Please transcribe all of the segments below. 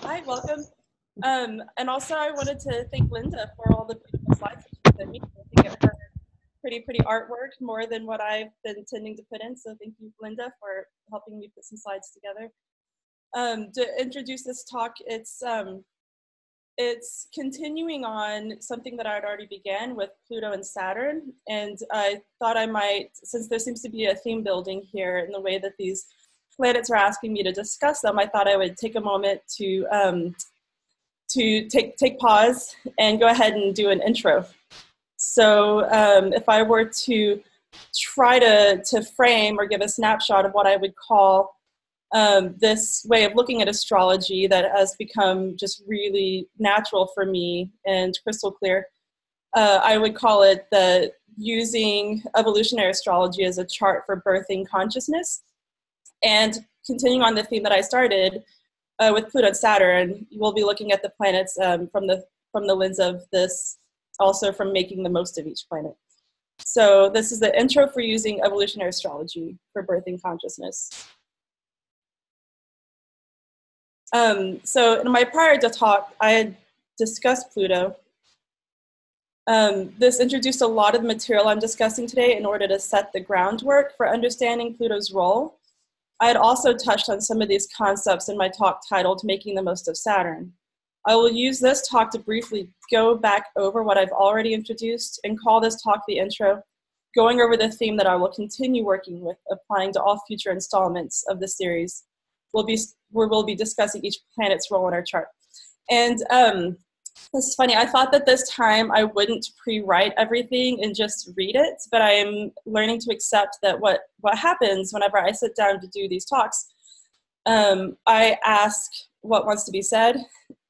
Hi, welcome. And also I wanted to thank Linda for all the beautiful slides that she sent me. I think it her pretty artwork, more than what I've been tending to put in. So thank you, Linda, for helping me put some slides together. To introduce this talk, it's continuing on something that I had already began with Pluto and Saturn. And I thought I might, since there seems to be a theme building here in the way that these planets are asking me to discuss them, I thought I would take a moment to take pause and go ahead and do an intro. So if I were to try to frame or give a snapshot of what I would call this way of looking at astrology that has become just really natural for me and crystal clear, I would call it using evolutionary astrology as a chart for birthing consciousness. And continuing on the theme that I started with Pluto and Saturn, we'll be looking at the planets from the lens of this, also from making the most of each planet. So this is the intro for using evolutionary astrology for birthing consciousness. So in my prior talk, I had discussed Pluto. This introduced a lot of the material I'm discussing today in order to set the groundwork for understanding Pluto's role. I had also touched on some of these concepts in my talk titled Making the Most of Saturn. I will use this talk to briefly go back over what I've already introduced and call this talk the intro, going over the theme that I will continue working with, applying to all future installments of the series. Where we'll be discussing each planet's role in our chart. And this is funny, I thought that this time I wouldn't pre-write everything and just read it, but I am learning to accept that what happens whenever I sit down to do these talks, I ask what wants to be said,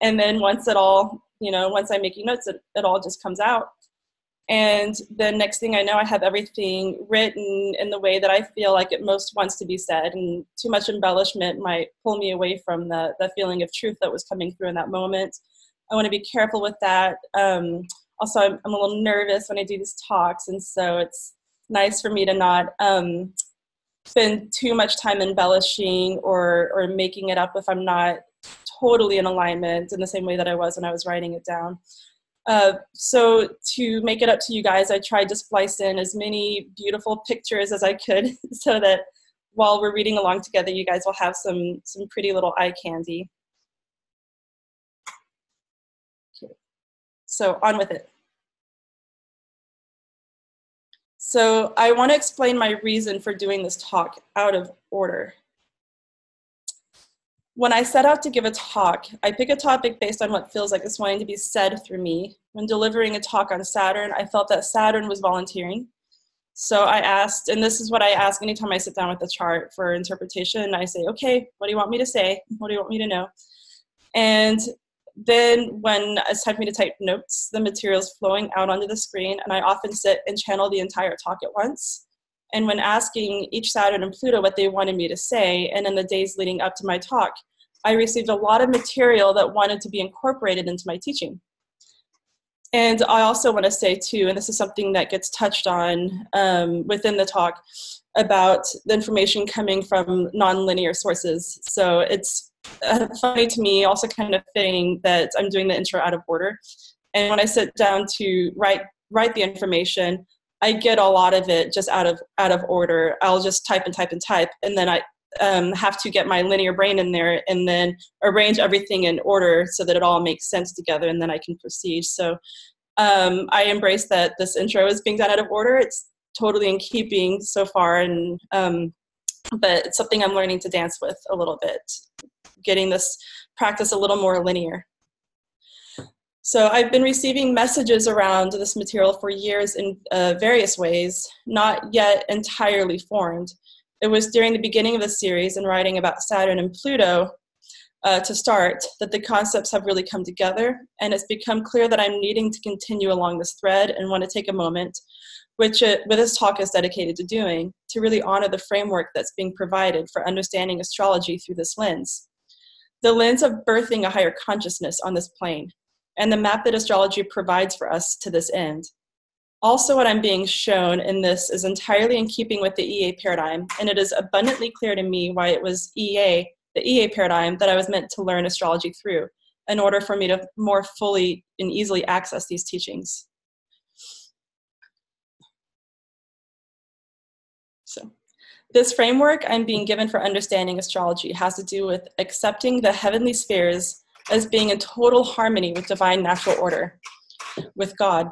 and then once I'm making notes, it all just comes out. And the next thing I know, I have everything written in the way that I feel like it most wants to be said, and too much embellishment might pull me away from the feeling of truth that was coming through in that moment. I want to be careful with that. Also, I'm a little nervous when I do these talks, and so it's nice for me to not spend too much time embellishing or making it up if I'm not totally in alignment in the same way that I was when I was writing it down. So to make it up to you guys, I tried to splice in as many beautiful pictures as I could so that while we're reading along together, you guys will have some pretty little eye candy. Okay. So on with it. So I want to explain my reason for doing this talk out of order. When I set out to give a talk, I pick a topic based on what feels like it's wanting to be said through me. When delivering a talk on Saturn, I felt that Saturn was volunteering. So I asked, and this is what I ask anytime I sit down with the chart for interpretation. I say, okay, what do you want me to say? What do you want me to know? And then when it's time for me to type notes, the material's flowing out onto the screen, and I often sit and channel the entire talk at once. And when asking each Saturn and Pluto what they wanted me to say, and in the days leading up to my talk, I received a lot of material that wanted to be incorporated into my teaching. And I also want to say too, and this is something that gets touched on within the talk, about the information coming from non-linear sources. So it's funny to me, also kind of fitting that I'm doing the intro out of order. And when I sit down to write the information, I get a lot of it just out of order. I'll just type, and then I have to get my linear brain in there and then arrange everything in order so that it all makes sense together, and then I can proceed. So I embrace that this intro is being done out of order. It's totally in keeping so far, and but it's something I'm learning to dance with a little bit, getting this practice a little more linear. So I've been receiving messages around this material for years in various ways, not yet entirely formed. It was during the beginning of the series and writing about Saturn and Pluto to start that the concepts have really come together, and it's become clear that I'm needing to continue along this thread and want to take a moment, which this talk is dedicated to doing, to really honor the framework that's being provided for understanding astrology through this lens. The lens of birthing a higher consciousness on this plane, and the map that astrology provides for us to this end. Also, what I'm being shown in this is entirely in keeping with the EA paradigm, and it is abundantly clear to me why it was EA the EA paradigm that I was meant to learn astrology through in order for me to more fully and easily access these teachings. So this framework I'm being given for understanding astrology has to do with accepting the heavenly spheres as being in total harmony with divine natural order, with God.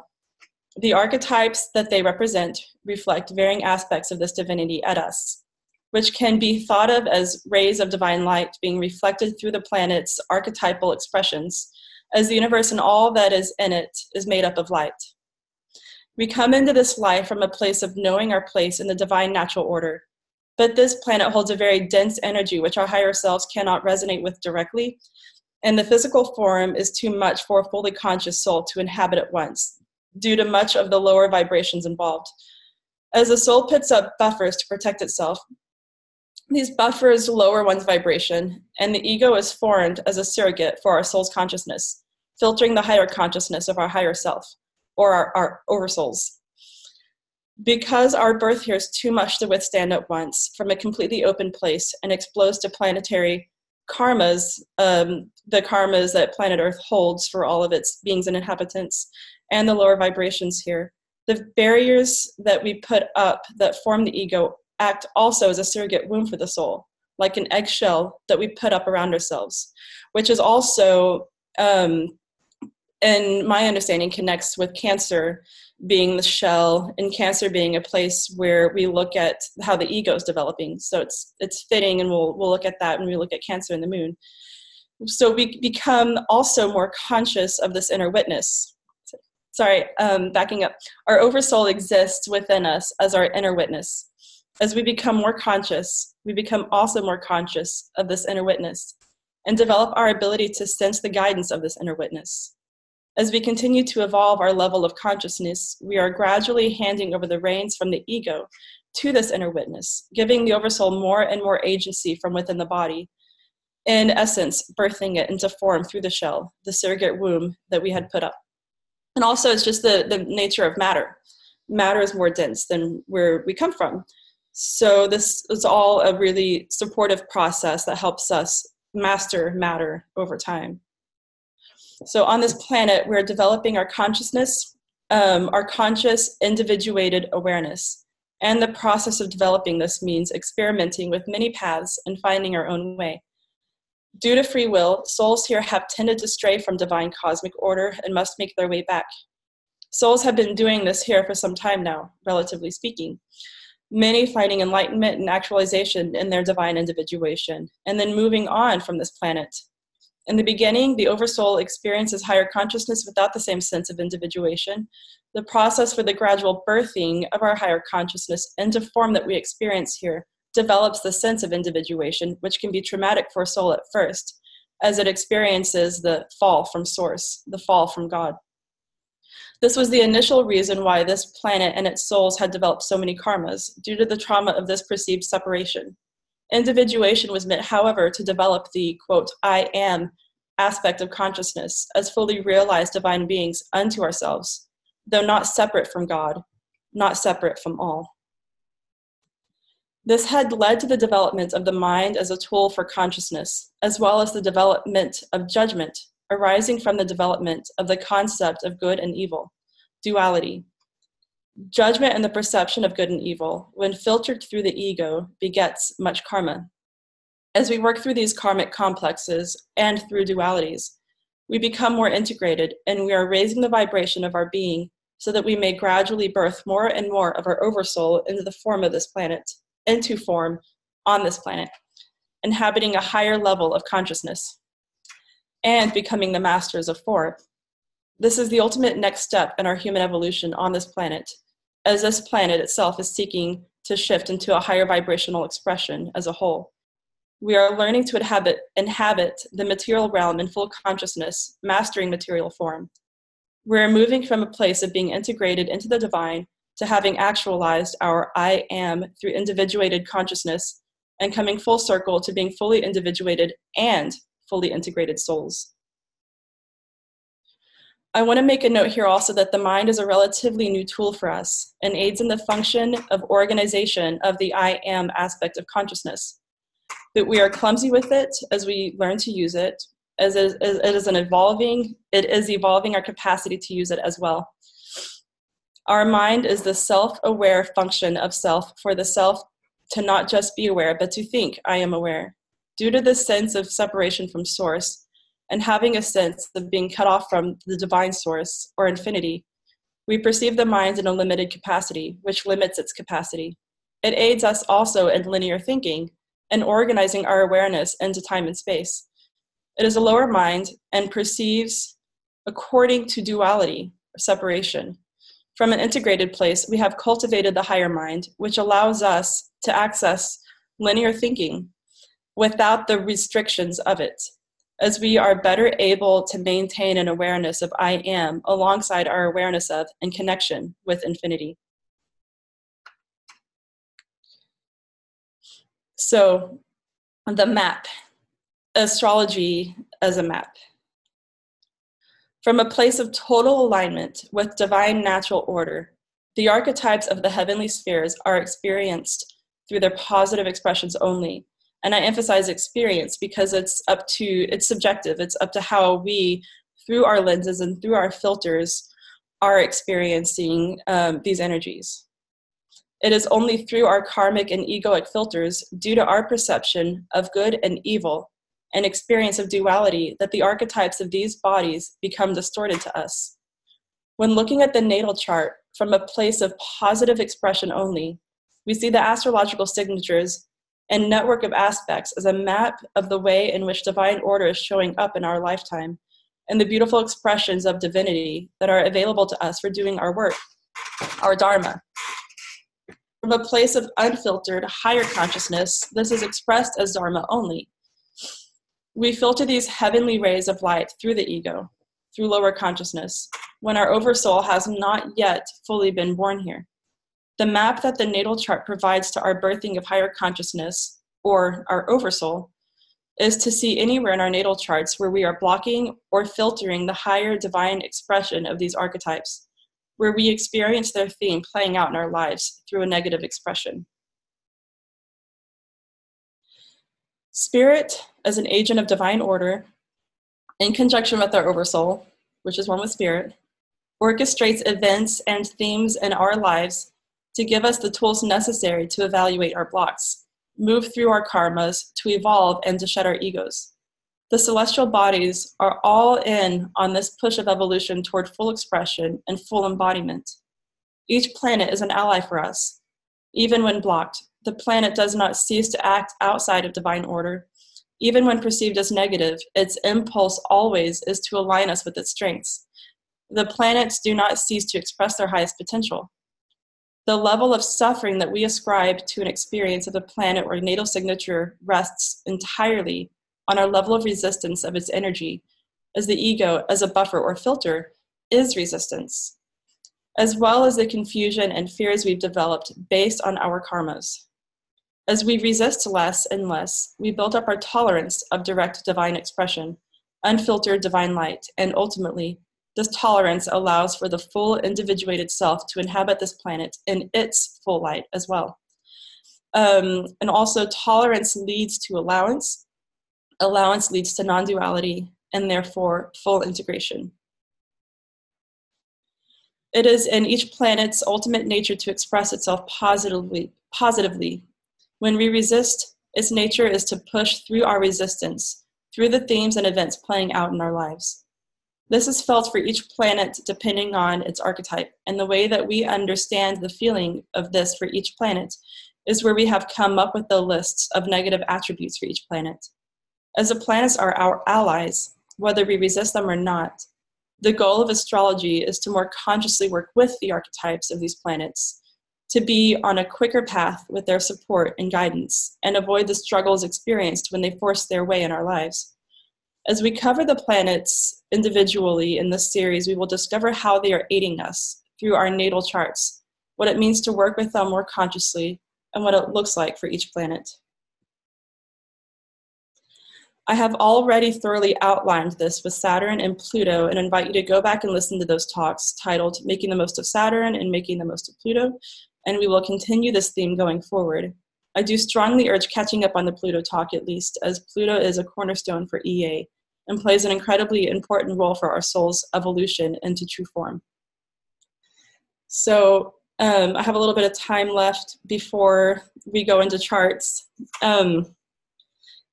The archetypes that they represent reflect varying aspects of this divinity at us, which can be thought of as rays of divine light being reflected through the planet's archetypal expressions, as the universe and all that is in it is made up of light. We come into this life from a place of knowing our place in the divine natural order, but this planet holds a very dense energy which our higher selves cannot resonate with directly, and the physical form is too much for a fully conscious soul to inhabit at once, due to much of the lower vibrations involved. As the soul puts up buffers to protect itself, these buffers lower one's vibration, and the ego is formed as a surrogate for our soul's consciousness, filtering the higher consciousness of our higher self, or our oversouls. Because our birth here is too much to withstand at once, from a completely open place and exposed to planetary karmas, the karmas that planet Earth holds for all of its beings and inhabitants, and the lower vibrations here, the barriers that we put up that form the ego act also as a surrogate womb for the soul, like an eggshell that we put up around ourselves, which is also, in my understanding, connects with Cancer being the shell, and Cancer being a place where we look at how the ego is developing. So it's fitting, and we'll look at that when we look at Cancer and the moon. So we become also more conscious of this inner witness. Backing up. Our oversoul exists within us as our inner witness. As we become more conscious, we become also more conscious of this inner witness and develop our ability to sense the guidance of this inner witness. As we continue to evolve our level of consciousness, we are gradually handing over the reins from the ego to this inner witness, giving the oversoul more and more agency from within the body. In essence, birthing it into form through the shell, the surrogate womb that we had put up. And also, it's just the nature of matter. Matter is more dense than where we come from. So this is all a really supportive process that helps us master matter over time. So on this planet, we're developing our consciousness, our conscious individuated awareness. And the process of developing this means experimenting with many paths and finding our own way. Due to free will, souls here have tended to stray from divine cosmic order and must make their way back. Souls have been doing this here for some time now, relatively speaking. Many finding enlightenment and actualization in their divine individuation, and then moving on from this planet. In the beginning, the oversoul experiences higher consciousness without the same sense of individuation. The process for the gradual birthing of our higher consciousness into form that we experience here develops the sense of individuation, which can be traumatic for a soul at first, as it experiences the fall from source, the fall from God. This was the initial reason why this planet and its souls had developed so many karmas, due to the trauma of this perceived separation. Individuation was meant, however, to develop the, quote, I am aspect of consciousness as fully realized divine beings unto ourselves, though not separate from God, not separate from all. This had led to the development of the mind as a tool for consciousness, as well as the development of judgment, arising from the development of the concept of good and evil, duality. Judgment and the perception of good and evil, when filtered through the ego, begets much karma. As we work through these karmic complexes and through dualities, we become more integrated, and we are raising the vibration of our being so that we may gradually birth more and more of our oversoul into the form of this planet, into form on this planet, inhabiting a higher level of consciousness and becoming the masters of form. This is the ultimate next step in our human evolution on this planet, as this planet itself is seeking to shift into a higher vibrational expression as a whole. We are learning to inhabit the material realm in full consciousness, mastering material form. We're moving from a place of being integrated into the divine to having actualized our I am through individuated consciousness and coming full circle to being fully individuated and fully integrated souls. I want to make a note here also that the mind is a relatively new tool for us and aids in the function of organization of the I am aspect of consciousness. that we are clumsy with it as we learn to use it, as it is evolving our capacity to use it as well. Our mind is the self-aware function of self, for the self to not just be aware, but to think, I am aware. Due to this sense of separation from source and having a sense of being cut off from the divine source or infinity, we perceive the mind in a limited capacity, which limits its capacity. It aids us also in linear thinking and organizing our awareness into time and space. It is a lower mind and perceives according to duality, or separation. From an integrated place, we have cultivated the higher mind, which allows us to access linear thinking without the restrictions of it, as we are better able to maintain an awareness of I am alongside our awareness of and connection with infinity. So, the map, astrology as a map. From a place of total alignment with divine natural order, the archetypes of the heavenly spheres are experienced through their positive expressions only. And I emphasize experience because it's subjective. It's up to how we, through our lenses and through our filters, are experiencing these energies. It is only through our karmic and egoic filters, due to our perception of good and evil and experience of duality, that the archetypes of these bodies become distorted to us. When looking at the natal chart from a place of positive expression only, we see the astrological signatures and network of aspects as a map of the way in which divine order is showing up in our lifetime, and the beautiful expressions of divinity that are available to us for doing our work, our dharma. From a place of unfiltered, higher consciousness, this is expressed as dharma only. We filter these heavenly rays of light through the ego, through lower consciousness, when our oversoul has not yet fully been born here. The map that the natal chart provides to our birthing of higher consciousness, or our oversoul, is to see anywhere in our natal charts where we are blocking or filtering the higher divine expression of these archetypes, where we experience their theme playing out in our lives through a negative expression. Spirit, as an agent of divine order, in conjunction with our oversoul, which is one with spirit, orchestrates events and themes in our lives to give us the tools necessary to evaluate our blocks, move through our karmas, to evolve and to shed our egos. The celestial bodies are all in on this push of evolution toward full expression and full embodiment. Each planet is an ally for us. Even when blocked, the planet does not cease to act outside of divine order. Even when perceived as negative, its impulse always is to align us with its strengths. The planets do not cease to express their highest potential. The level of suffering that we ascribe to an experience of a planet or natal signature rests entirely on our level of resistance of its energy, as the ego, as a buffer or filter, is resistance, as well as the confusion and fears we've developed based on our karmas. As we resist less and less, we build up our tolerance of direct divine expression, unfiltered divine light, and ultimately, this tolerance allows for the full individuated self to inhabit this planet in its full light as well. And also, tolerance leads to allowance. Allowance leads to non-duality, and therefore full integration. It is in each planet's ultimate nature to express itself positively. When we resist, its nature is to push through our resistance, through the themes and events playing out in our lives. This is felt for each planet depending on its archetype, and the way that we understand the feeling of this for each planet is where we have come up with the lists of negative attributes for each planet. As the planets are our allies, whether we resist them or not, the goal of astrology is to more consciously work with the archetypes of these planets, to be on a quicker path with their support and guidance, and avoid the struggles experienced when they force their way in our lives. As we cover the planets individually in this series, we will discover how they are aiding us through our natal charts, what it means to work with them more consciously, and what it looks like for each planet. I have already thoroughly outlined this with Saturn and Pluto, and invite you to go back and listen to those talks titled Making the Most of Saturn and Making the Most of Pluto, and we will continue this theme going forward. I do strongly urge catching up on the Pluto talk, at least, as Pluto is a cornerstone for EA and plays an incredibly important role for our soul's evolution into true form. So I have a little bit of time left before we go into charts.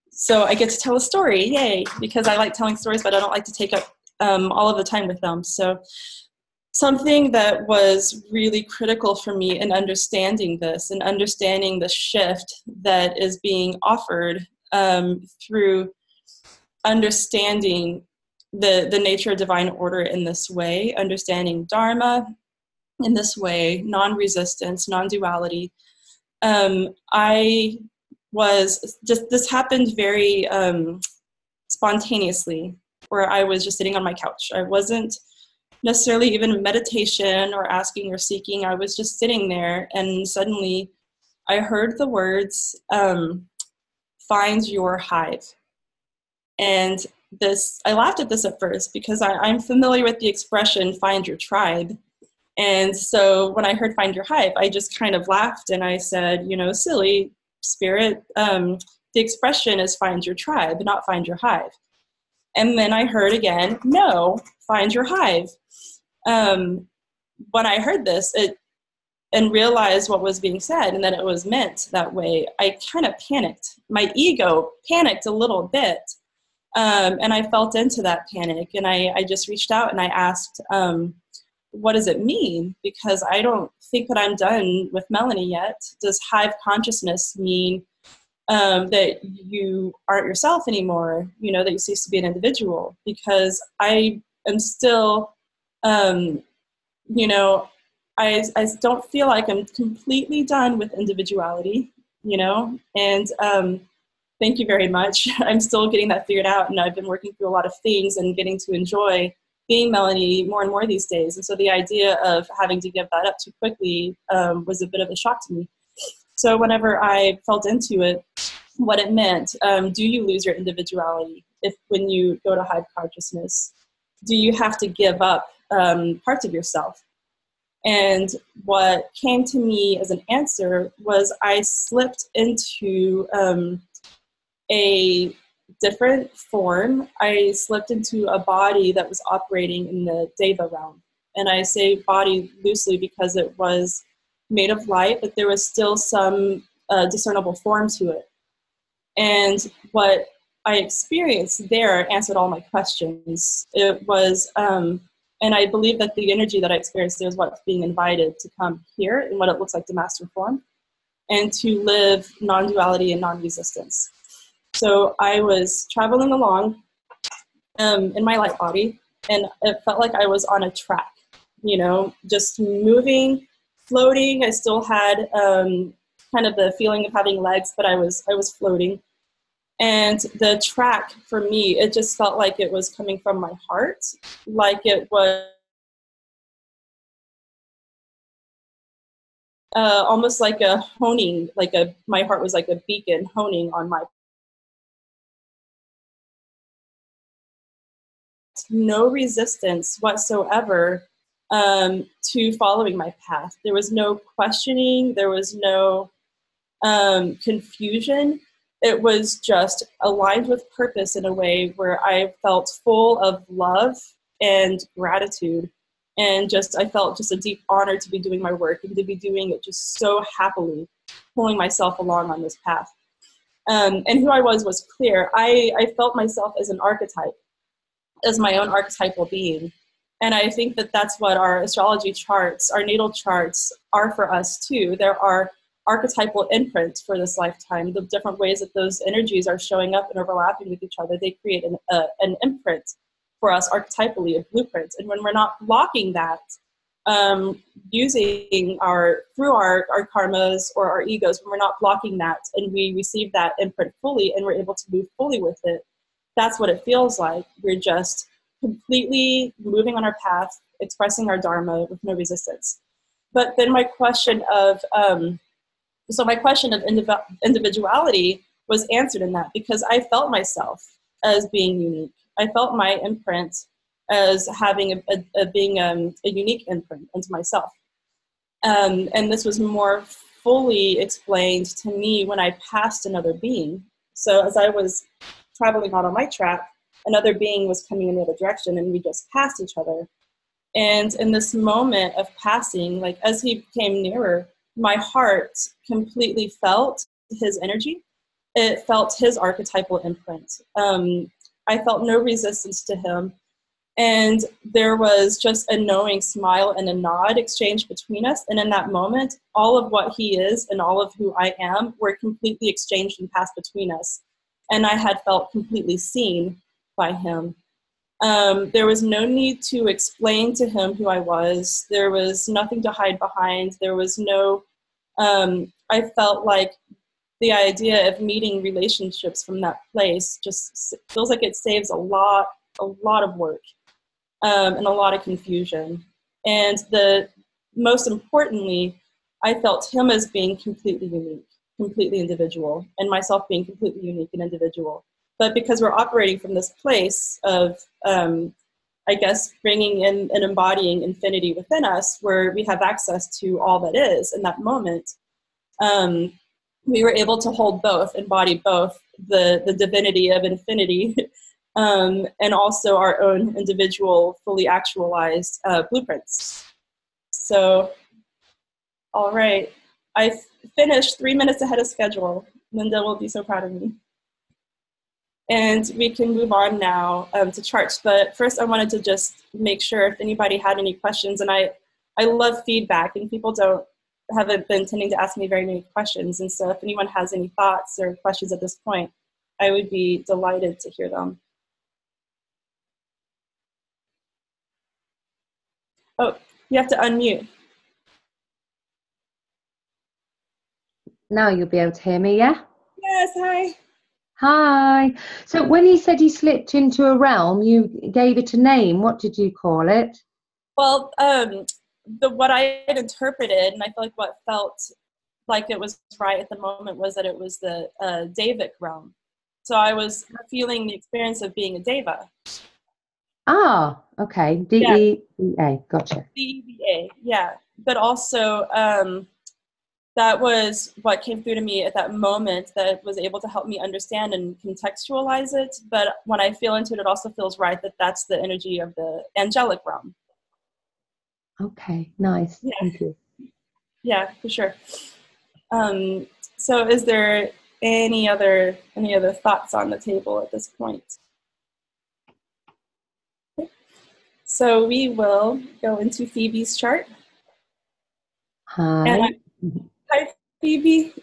So I get to tell a story, yay, because I like telling stories, but I don't like to take up all of the time with them. So something that was really critical for me in understanding this and understanding the shift that is being offered through understanding the nature of divine order in this way, understanding Dharma in this way, non-resistance, non-duality. I was just, this happened very spontaneously, where I was just sitting on my couch. I wasn't necessarily even in meditation or asking or seeking. I was just sitting there, and suddenly I heard the words, find your hive. And this, I laughed at this at first because I'm familiar with the expression, find your tribe. And so when I heard find your hive, I just kind of laughed and I said, you know, silly spirit, the expression is find your tribe, not find your hive. And then I heard again, no, find your hive. When I heard this and realized what was being said and that it was meant that way, I kind of panicked. My ego panicked a little bit. And I felt into that panic. And I just reached out and I asked, what does it mean? Because I don't think that I'm done with Melanie yet. Does hive consciousness mean that you aren't yourself anymore, you know, that you cease to be an individual? Because I am still, you know, I don't feel like I'm completely done with individuality, you know, and thank you very much. I'm still getting that figured out, and I've been working through a lot of things and getting to enjoy being Melanie more and more these days. And so the idea of having to give that up too quickly was a bit of a shock to me. So whenever I felt into it, what it meant, do you lose your individuality when you go to hive consciousness? Do you have to give up parts of yourself? And what came to me as an answer was I slipped into a different form. I slipped into a body that was operating in the Deva realm. And I say body loosely because it was made of light, but there was still some discernible form to it. And what I experienced there answered all my questions. It was, and I believe that the energy that I experienced there is what's being invited to come here in what it looks like to master form and to live non-duality and non-resistance. So I was traveling along in my light body, and it felt like I was on a track, you know, just moving, floating. I still had kind of the feeling of having legs, but I was floating. And the track for me, it just felt like it was coming from my heart, like it was almost like a honing, my heart was like a beacon honing on my no resistance whatsoever to following my path. There was no questioning. There was no confusion. It was just aligned with purpose in a way where I felt full of love and gratitude. And I felt just a deep honor to be doing my work and to be doing it just so happily, pulling myself along on this path. And who I was clear. I felt myself as an archetype, as my own archetypal being. And I think that that's what our astrology charts, our natal charts are for us too. There are archetypal imprints for this lifetime, the different ways that those energies are showing up and overlapping with each other. They create an imprint for us archetypally, a blueprint. And when we're not blocking that, using through our karmas or our egos, when we're not blocking that and we receive that imprint fully and we're able to move fully with it, that's what it feels like. We're just completely moving on our path, expressing our dharma with no resistance. But then my question of individuality was answered in that, because I felt myself as being unique. I felt my imprint as having being a unique imprint into myself. And this was more fully explained to me when I passed another being. So as I was traveling out on my track, another being was coming in the other direction, and we just passed each other. And in this moment of passing, like as he came nearer, my heart completely felt his energy. It felt his archetypal imprint. I felt no resistance to him. And there was just a knowing smile and a nod exchanged between us. And in that moment, all of what he is and all of who I am were completely exchanged and passed between us. And I had felt completely seen by him. There was no need to explain to him who I was. There was nothing to hide behind. There was no, I felt like the idea of meeting relationships from that place just feels like it saves a lot of work. And a lot of confusion. And most importantly, I felt him as being completely unique, completely individual, and myself being completely unique and individual. But because we're operating from this place of, I guess, bringing in and embodying infinity within us, where we have access to all that is in that moment, we were able to hold both, embody both the divinity of infinity and also our own individual, fully actualized blueprints. So, all right. I finished 3 minutes ahead of schedule. Linda will be so proud of me. And we can move on now to charts. But first, I wanted to just make sure if anybody had any questions. And I love feedback, and people haven't been tending to ask me very many questions. And so if anyone has any thoughts or questions at this point, I would be delighted to hear them. Oh, you have to unmute. Now you'll be able to hear me, yeah? Yes, hi. Hi. So when you said you slipped into a realm, you gave it a name. What did you call it? Well, what I had interpreted, and I feel like what felt like it was right at the moment, was that it was the Devic realm. So I was feeling the experience of being a Deva. Ah, okay. D-E-V-A, gotcha. D-E-V-A, yeah. But also, that was what came through to me at that moment that was able to help me understand and contextualize it. But when I feel into it, it also feels right that that's the energy of the angelic realm. Okay, nice. Yeah. Thank you. Yeah, for sure. So is there any other thoughts on the table at this point? Okay. So we will go into Phoebe's chart. Hi. Hi, Phoebe.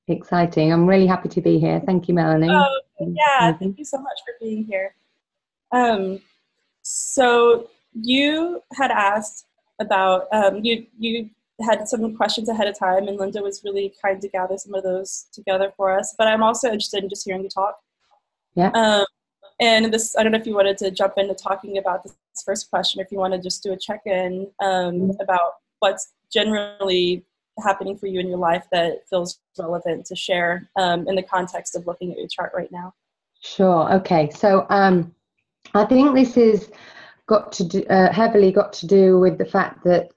Exciting. I'm really happy to be here. Thank you, Melanie. Oh, yeah. Thank you so much for being here. So you had asked about, you had some questions ahead of time, and Linda was really kind to gather some of those together for us. But I'm also interested in just hearing you talk. Yeah. And this, I don't know if you wanted to jump into talking about this first question, if you want to just do a check-in about what's generally happening for you in your life that feels relevant to share in the context of looking at your chart right now. Sure. Okay. So I think this is heavily got to do with the fact that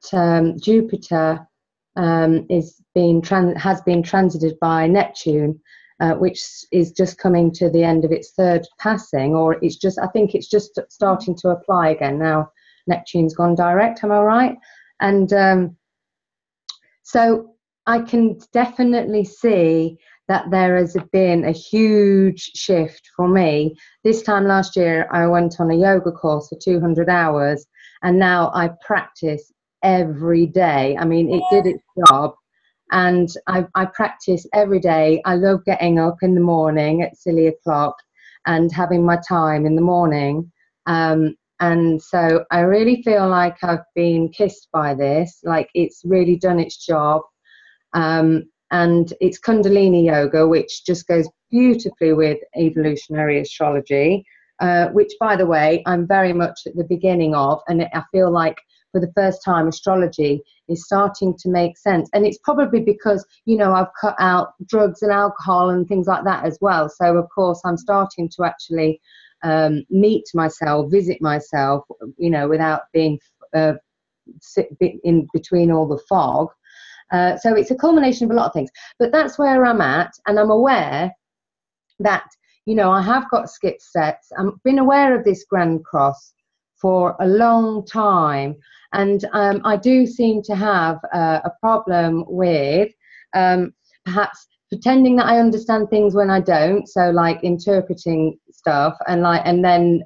Jupiter has been transited by Neptune, which is just coming to the end of its third passing, or I think it's just starting to apply again now. Neptune's gone direct. Am I right? And so I can definitely see that there has been a huge shift for me. This time last year, I went on a yoga course for 200 hours, and now I practice every day. I mean, it did its job, and I practice every day. I love getting up in the morning at silly o'clock and having my time in the morning. And so I really feel like I've been kissed by this, like it's really done its job. And it's Kundalini yoga, which just goes beautifully with evolutionary astrology, which, by the way, I'm very much at the beginning of. And I feel like for the first time, astrology is starting to make sense. And it's probably because, you know, I've cut out drugs and alcohol and things like that as well. So, of course, I'm starting to actually meet myself, visit myself, you know, without being in between all the fog. So it's a culmination of a lot of things. But that's where I'm at, and I'm aware that, you know, I have got skip sets. I've been aware of this Grand Cross for a long time, and I do seem to have a problem with perhaps pretending that I understand things when I don't. So like interpreting stuff, and then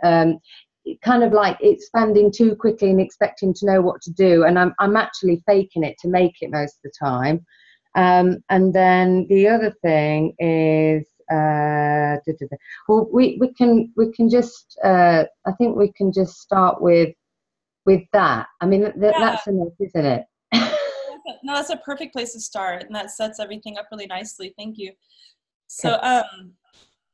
kind of like expanding too quickly and expecting to know what to do, and I'm actually faking it to make it most of the time. And then the other thing is, well, we can just I think we can just start with that. I mean, that's enough, isn't it? No, that's a perfect place to start, and that sets everything up really nicely. Thank you. So,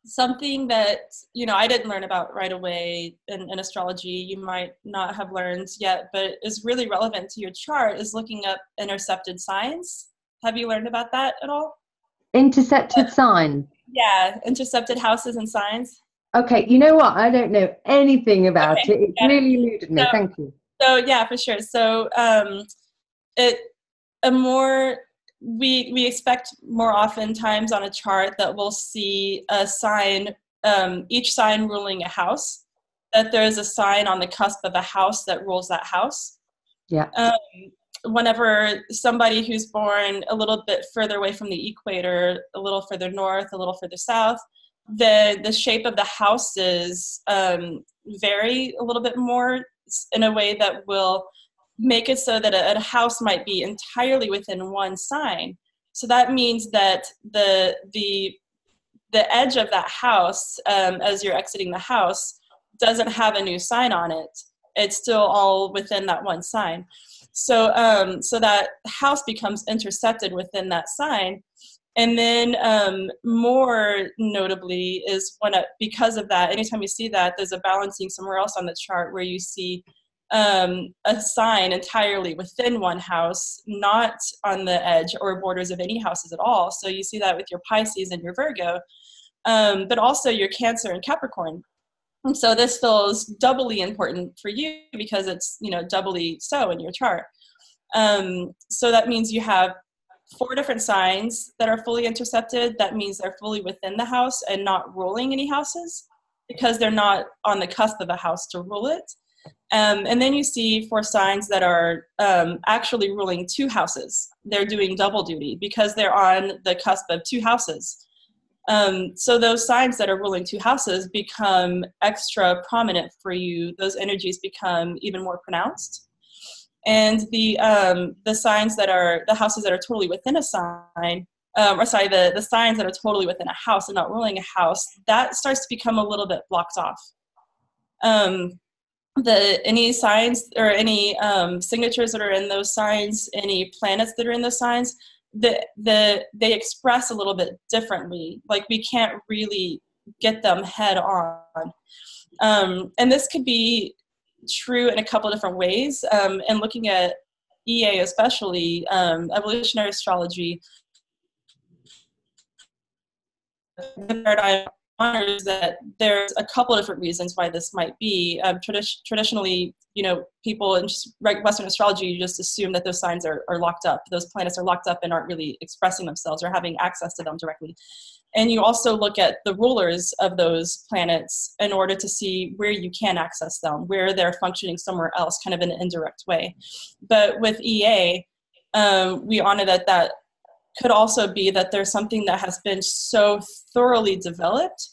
something that, you know, I didn't learn about right away in astrology, you might not have learned yet, but is really relevant to your chart, is looking up intercepted signs. Have you learned about that at all? Intercepted signs? Yeah, intercepted houses and signs. Okay, you know what? I don't know anything about it. It's really eluded me. Thank you. So yeah, for sure. So we expect more oftentimes on a chart that we'll see a sign, each sign ruling a house, that there's a sign on the cusp of a house that rules that house. Yeah. Whenever somebody who's born a little bit further away from the equator, a little further north, a little further south, the shape of the houses vary a little bit more in a way that will make it so that a house might be entirely within one sign. So that means that the edge of that house, as you're exiting the house, doesn't have a new sign on it. It's still all within that one sign. So so that house becomes intercepted within that sign. And then more notably is because of that, anytime you see that, there's a balancing somewhere else on the chart where you see a sign entirely within one house, not on the edge or borders of any houses at all. So you see that with your Pisces and your Virgo, but also your Cancer and Capricorn. And so this feels doubly important for you because it's, you know, doubly so in your chart. So that means you have 4 different signs that are fully intercepted. That means they're fully within the house and not ruling any houses because they're not on the cusp of a house to rule it. And then you see 4 signs that are actually ruling 2 houses. They're doing double duty because they're on the cusp of 2 houses. So those signs that are ruling 2 houses become extra prominent for you. Those energies become even more pronounced. And the signs that are, the houses that are totally within a sign, the signs that are totally within a house and not ruling a house, that starts to become a little bit blocked off. Any signs or any signatures that are in those signs, any planets that are in those signs, they express a little bit differently. Like we can't really get them head on. And this could be true in a couple of different ways. And looking at EA especially, evolutionary astrology, the paradigm honors that there's a couple of different reasons why this might be. Traditionally, you know, people in Western astrology, you just assume that those signs are locked up. Those planets are locked up and aren't really expressing themselves or having access to them directly. And you also look at the rulers of those planets in order to see where you can access them, where they're functioning somewhere else, kind of in an indirect way. But with EA, we honor that could also be that there's something that has been so thoroughly developed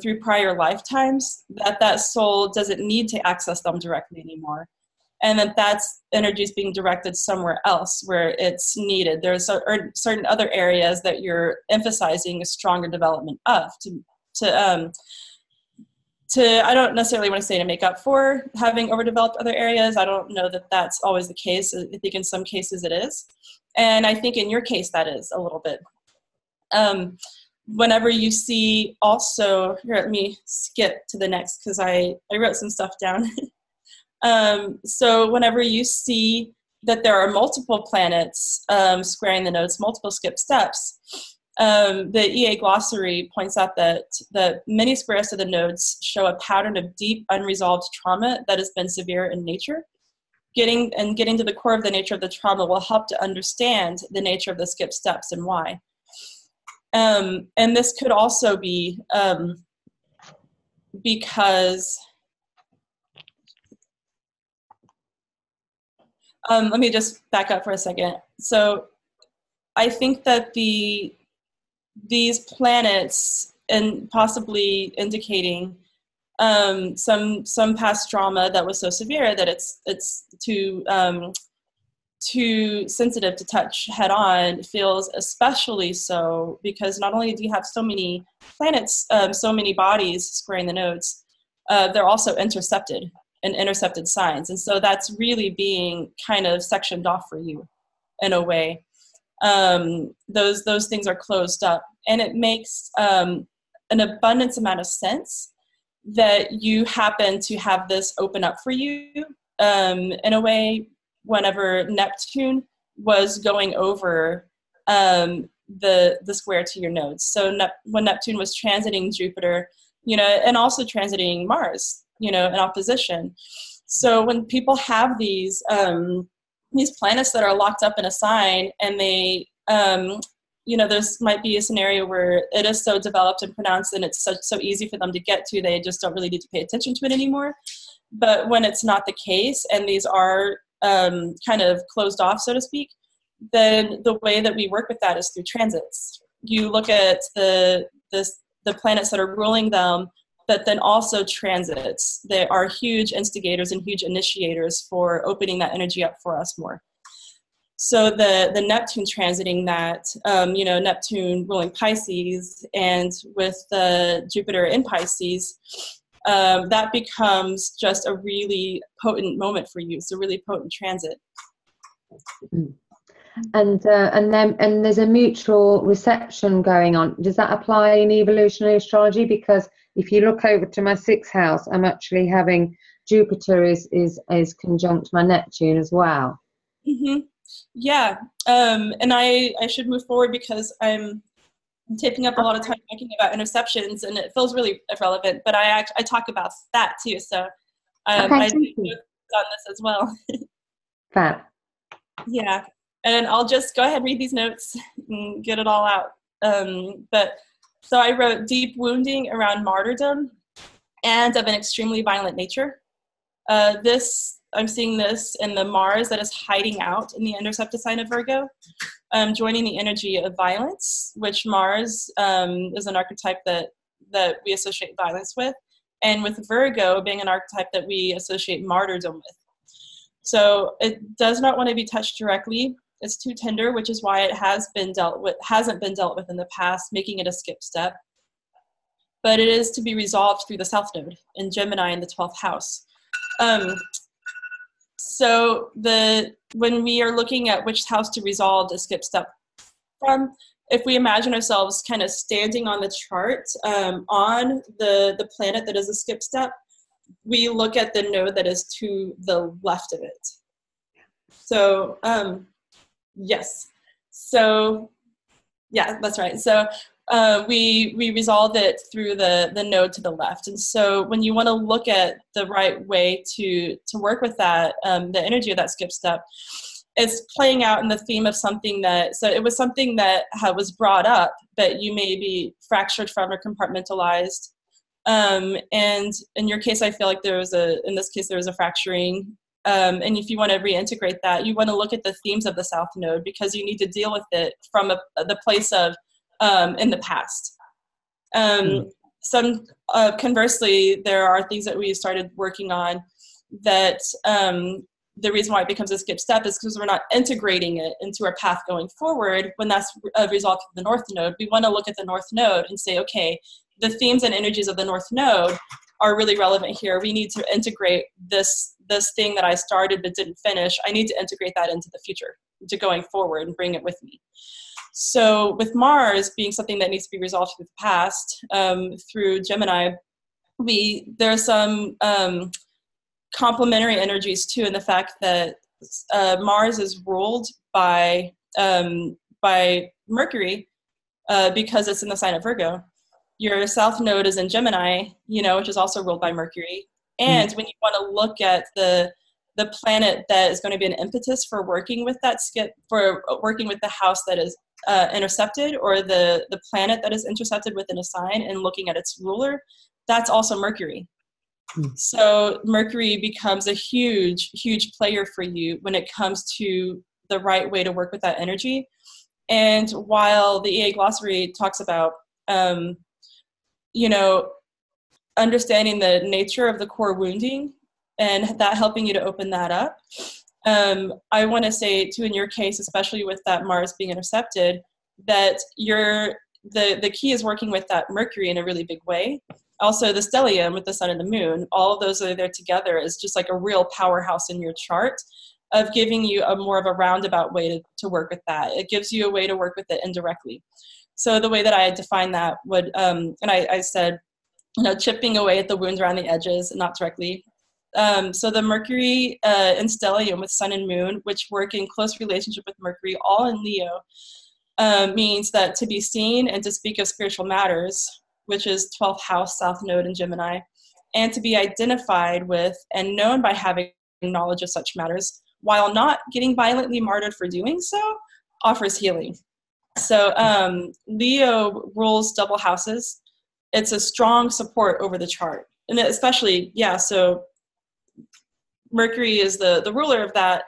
through prior lifetimes that soul doesn't need to access them directly anymore. And that's energies being directed somewhere else where it's needed. There's certain other areas that you're emphasizing a stronger development of to I don't necessarily want to say to make up for having overdeveloped other areas. I don't know that that's always the case. I think in some cases it is. And I think in your case that is a little bit. Whenever you see also, here, let me skip to the next because I wrote some stuff down. So whenever you see that there are multiple planets squaring the nodes, multiple skip steps, the EA glossary points out that many squares to the nodes show a pattern of deep unresolved trauma that has been severe in nature. getting to the core of the nature of the trauma will help to understand the nature of the skip steps and why. And this could also be because, let me just back up for a second. So I think that these planets, and possibly indicating some past trauma that was so severe that it's too sensitive to touch head on, feels especially so because not only do you have so many planets, so many bodies squaring the nodes, they're also intercepted and intercepted signs. And so that's really being kind of sectioned off for you in a way. Those things are closed up, and it makes an abundance amount of sense that you happen to have this open up for you in a way whenever Neptune was going over the square to your nodes. So when Neptune was transiting Jupiter, and also transiting Mars, in opposition. So when people have these planets that are locked up in a sign, and they, there's might be a scenario where it is so developed and pronounced and it's so easy for them to get to, they just don't really need to pay attention to it anymore. But when it's not the case, and these are kind of closed off, so to speak, then the way that we work with that is through transits. You look at the planets that are ruling them, but then also transits. They are huge instigators and huge initiators for opening that energy up for us more. So the Neptune transiting that, Neptune ruling Pisces, and with the Jupiter in Pisces, that becomes just a really potent moment for you. It's a really potent transit. And there's a mutual reception going on. Does that apply in evolutionary astrology? Because if you look over to my 6th house, I'm actually having Jupiter is conjunct my Neptune as well. Mm-hmm. Yeah, and I should move forward because I'm taking up a lot of time talking about interceptions, and it feels really irrelevant. But I talk about that too, so I do notes on this as well. Fab. Yeah, and I'll just go ahead and read these notes and get it all out. But so I wrote deep wounding around martyrdom and of an extremely violent nature. I'm seeing this in the Mars that is hiding out in the intercepted sign of Virgo, joining the energy of violence, which Mars is an archetype that we associate violence with, and with Virgo being an archetype that we associate martyrdom with. So it does not want to be touched directly. It's too tender, which is why it hasn't been dealt with in the past, making it a skip step. But it is to be resolved through the South Node in Gemini in the 12th house. So when we are looking at which house to resolve the skip step from, if we imagine ourselves kind of standing on the chart on the planet that is a skip step, we look at the node that is to the left of it. So yes, so yeah, that's right. So we resolve it through the node to the left. And so when you want to look at the right way to work with that, the energy of that skip step, it's playing out in the theme of something so it was something that was brought up, but you may be fractured from or compartmentalized. And in your case, I feel like there was a fracturing. And if you want to reintegrate that, you want to look at the themes of the South Node, because you need to deal with it from the place of in the past. Conversely, there are things that we started working on that the reason why it becomes a skip step is because we're not integrating it into our path going forward. When that's a result of the North Node, we want to look at the North Node and say, okay, the themes and energies of the North Node are really relevant here. We need to integrate this thing that I started but didn't finish. I need to integrate that into the future, to going forward and bring it with me. So with Mars being something that needs to be resolved through the past, through Gemini, there are some complementary energies too, in the fact that Mars is ruled by Mercury because it's in the sign of Virgo. Your South Node is in Gemini, which is also ruled by Mercury. And when you want to look at the the planet that is going to be an impetus for working with that skip, for working with the house that is intercepted, or the planet that is intercepted within a sign and looking at its ruler, that's also Mercury. So Mercury becomes a huge, huge player for you when it comes to the right way to work with that energy. And while the EA glossary talks about, understanding the nature of the core wounding and that helping you to open that up, I want to say too, in your case, especially with that Mars being intercepted, that the key is working with that Mercury in a really big way. Also, the stellium with the sun and the moon, all of those are there together is just like a real powerhouse in your chart of giving you a more of a roundabout way to work with that. It gives you a way to work with it indirectly. So the way that I define that would, and I said, chipping away at the wounds around the edges, not directly. So the Mercury and stellium with sun and moon, which work in close relationship with Mercury, all in Leo, means that to be seen and to speak of spiritual matters, which is 12th house, South Node, and Gemini, and to be identified with and known by having knowledge of such matters, while not getting violently martyred for doing so, offers healing. So Leo rules double houses. It's a strong support over the chart. And especially, so Mercury is the ruler of that,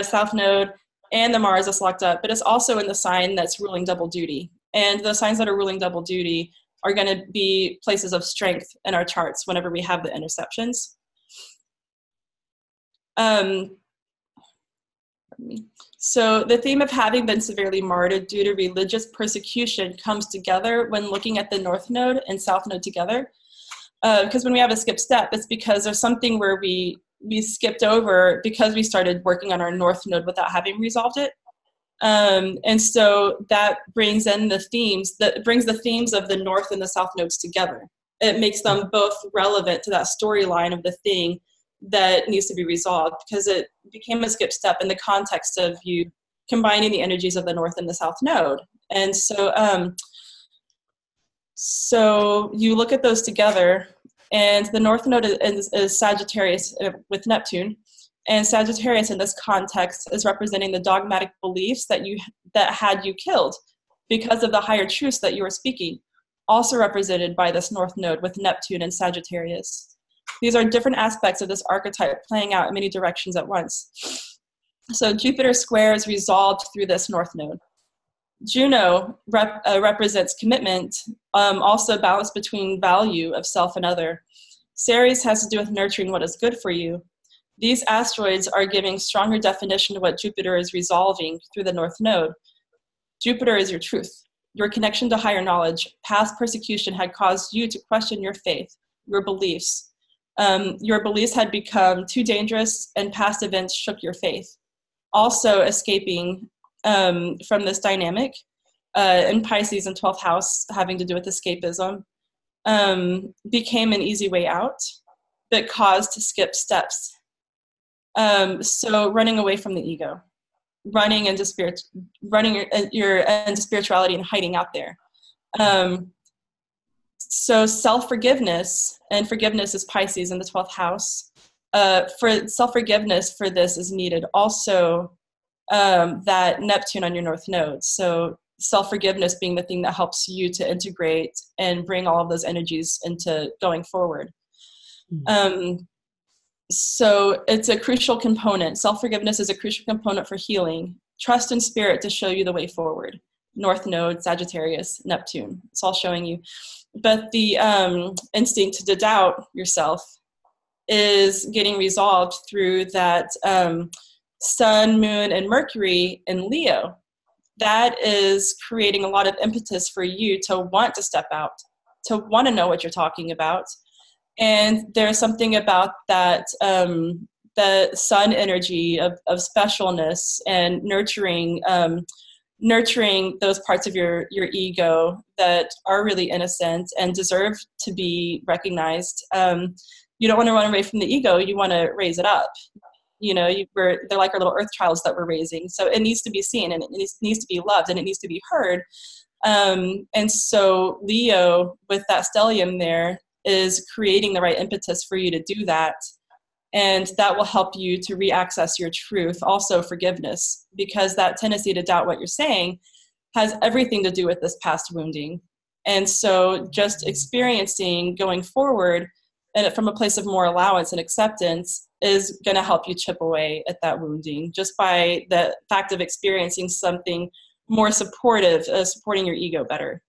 South Node, and the Mars is locked up, but it's also in the sign that's ruling double duty. And the signs that are ruling double duty are going to be places of strength in our charts whenever we have the interceptions. So the theme of having been severely martyred due to religious persecution comes together when looking at the North Node and South Node together. Because when we have a skip step, it's because there's something where we skipped over because we started working on our North Node without having resolved it. And so that brings in the themes, brings the themes of the North and the South Nodes together. It makes them both relevant to that storyline of the thing that needs to be resolved, because it became a skip step in the context of you combining the energies of the North and the South Node. And so, so you look at those together, and the North Node is Sagittarius with Neptune. And Sagittarius in this context is representing the dogmatic beliefs that had you killed because of the higher truths that you were speaking, also represented by this North Node with Neptune and Sagittarius. These are different aspects of this archetype playing out in many directions at once. So Jupiter square is resolved through this North Node. Juno represents commitment, also balance between value of self and other. Ceres has to do with nurturing what is good for you. These asteroids are giving stronger definition to what Jupiter is resolving through the North Node. Jupiter is your truth, your connection to higher knowledge. Past persecution had caused you to question your faith, your beliefs. Your beliefs had become too dangerous, and past events shook your faith. Also escaping from this dynamic in Pisces and 12th house, having to do with escapism, became an easy way out that caused to skip steps. So running away from the ego, running into spirituality and hiding out there. So self-forgiveness, and forgiveness is Pisces in the 12th house. For self-forgiveness for this is needed. Also, that Neptune on your North Node. So self-forgiveness being the thing that helps you to integrate and bring all of those energies into going forward. So it's a crucial component. Self-forgiveness is a crucial component for healing. Trust in spirit to show you the way forward. North Node, Sagittarius, Neptune. It's all showing you. But the instinct to doubt yourself is getting resolved through that Sun, Moon, and Mercury in Leo. That is creating a lot of impetus for you to want to step out, to want to know what you're talking about. And there's something about that, the sun energy of specialness and nurturing those parts of your ego that are really innocent and deserve to be recognized. You don't want to run away from the ego. You want to raise it up. They're like our little earth childs that we're raising. So it needs to be seen, and it needs to be loved, and it needs to be heard. And so Leo with that stellium there is creating the right impetus for you to do that. And that will help you to re-access your truth. Also forgiveness, because that tendency to doubt what you're saying has everything to do with this past wounding. And so just experiencing going forward and from a place of more allowance and acceptance is going to help you chip away at that wounding just by the fact of experiencing something more supportive, supporting your ego better.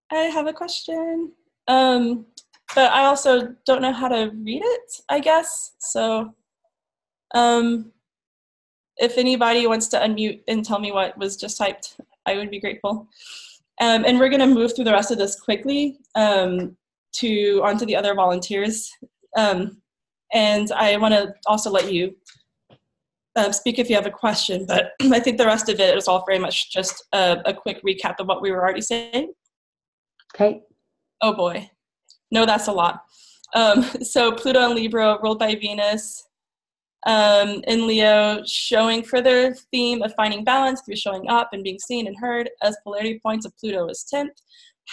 I have a question, but I also don't know how to read it, I guess. So if anybody wants to unmute and tell me what was just typed, I would be grateful. And we're going to move through the rest of this quickly onto the other volunteers. And I want to also let you speak if you have a question, but I think the rest of it is all very much just a quick recap of what we were already saying. Okay. Oh boy. No, that's a lot. So Pluto and Libra ruled by Venus in Leo, showing further theme of finding balance through showing up and being seen and heard, as polarity points of Pluto is 10th.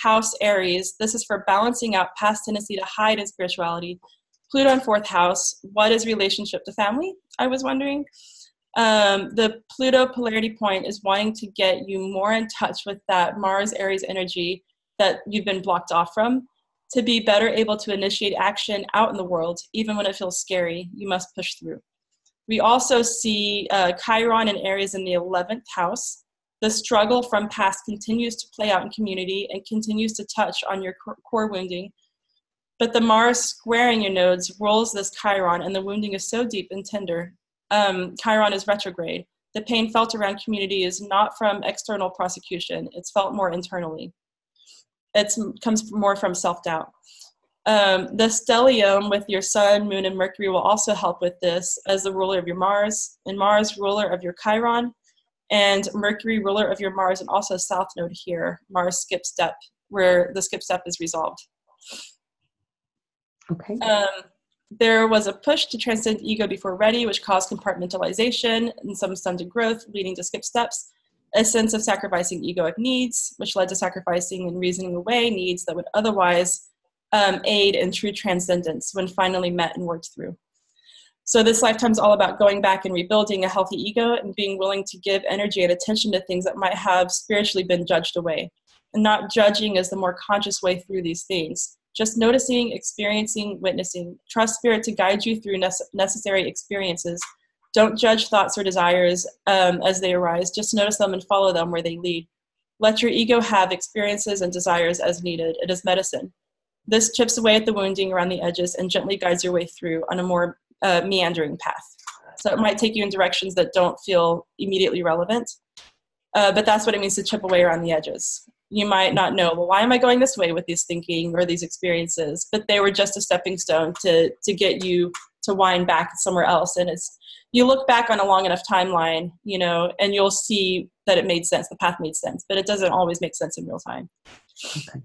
House Aries, this is for balancing out past tendency to hide in spirituality. Pluto in 4th house, what is relationship to family? I was wondering. The Pluto polarity point is wanting to get you more in touch with that Mars Aries energy that you've been blocked off from, to be better able to initiate action out in the world. Even when it feels scary, you must push through. We also see Chiron and Aries in the 11th house. The struggle from past continues to play out in community and continues to touch on your core wounding. But the Mars squaring your nodes rolls this Chiron, and the wounding is so deep and tender. Chiron is retrograde. The pain felt around community is not from external prosecution. It's felt more internally. It comes more from self-doubt. The stellium with your Sun, Moon, and Mercury will also help with this, as the ruler of your Mars, and Mars ruler of your Chiron, and Mercury ruler of your Mars, and also South Node here, Mars skip step, where the skip step is resolved. Okay. There was a push to transcend ego before ready, which caused compartmentalization and some stunted growth, leading to skip steps. A sense of sacrificing egoic needs, which led to sacrificing and reasoning away needs that would otherwise aid in true transcendence when finally met and worked through. So this lifetime's all about going back and rebuilding a healthy ego and being willing to give energy and attention to things that might have spiritually been judged away. And not judging is the more conscious way through these things. Just noticing, experiencing, witnessing. Trust spirit to guide you through necessary experiences. Don't judge thoughts or desires as they arise. Just notice them and follow them where they lead. Let your ego have experiences and desires as needed. It is medicine. This chips away at the wounding around the edges and gently guides your way through on a more meandering path. So it might take you in directions that don't feel immediately relevant, but that's what it means to chip away around the edges. You might not know, well, why am I going this way with this thinking or these experiences? But they were just a stepping stone to get you to wind back somewhere else. And you look back on a long enough timeline, and you'll see that it made sense. The path made sense, but it doesn't always make sense in real time. Okay.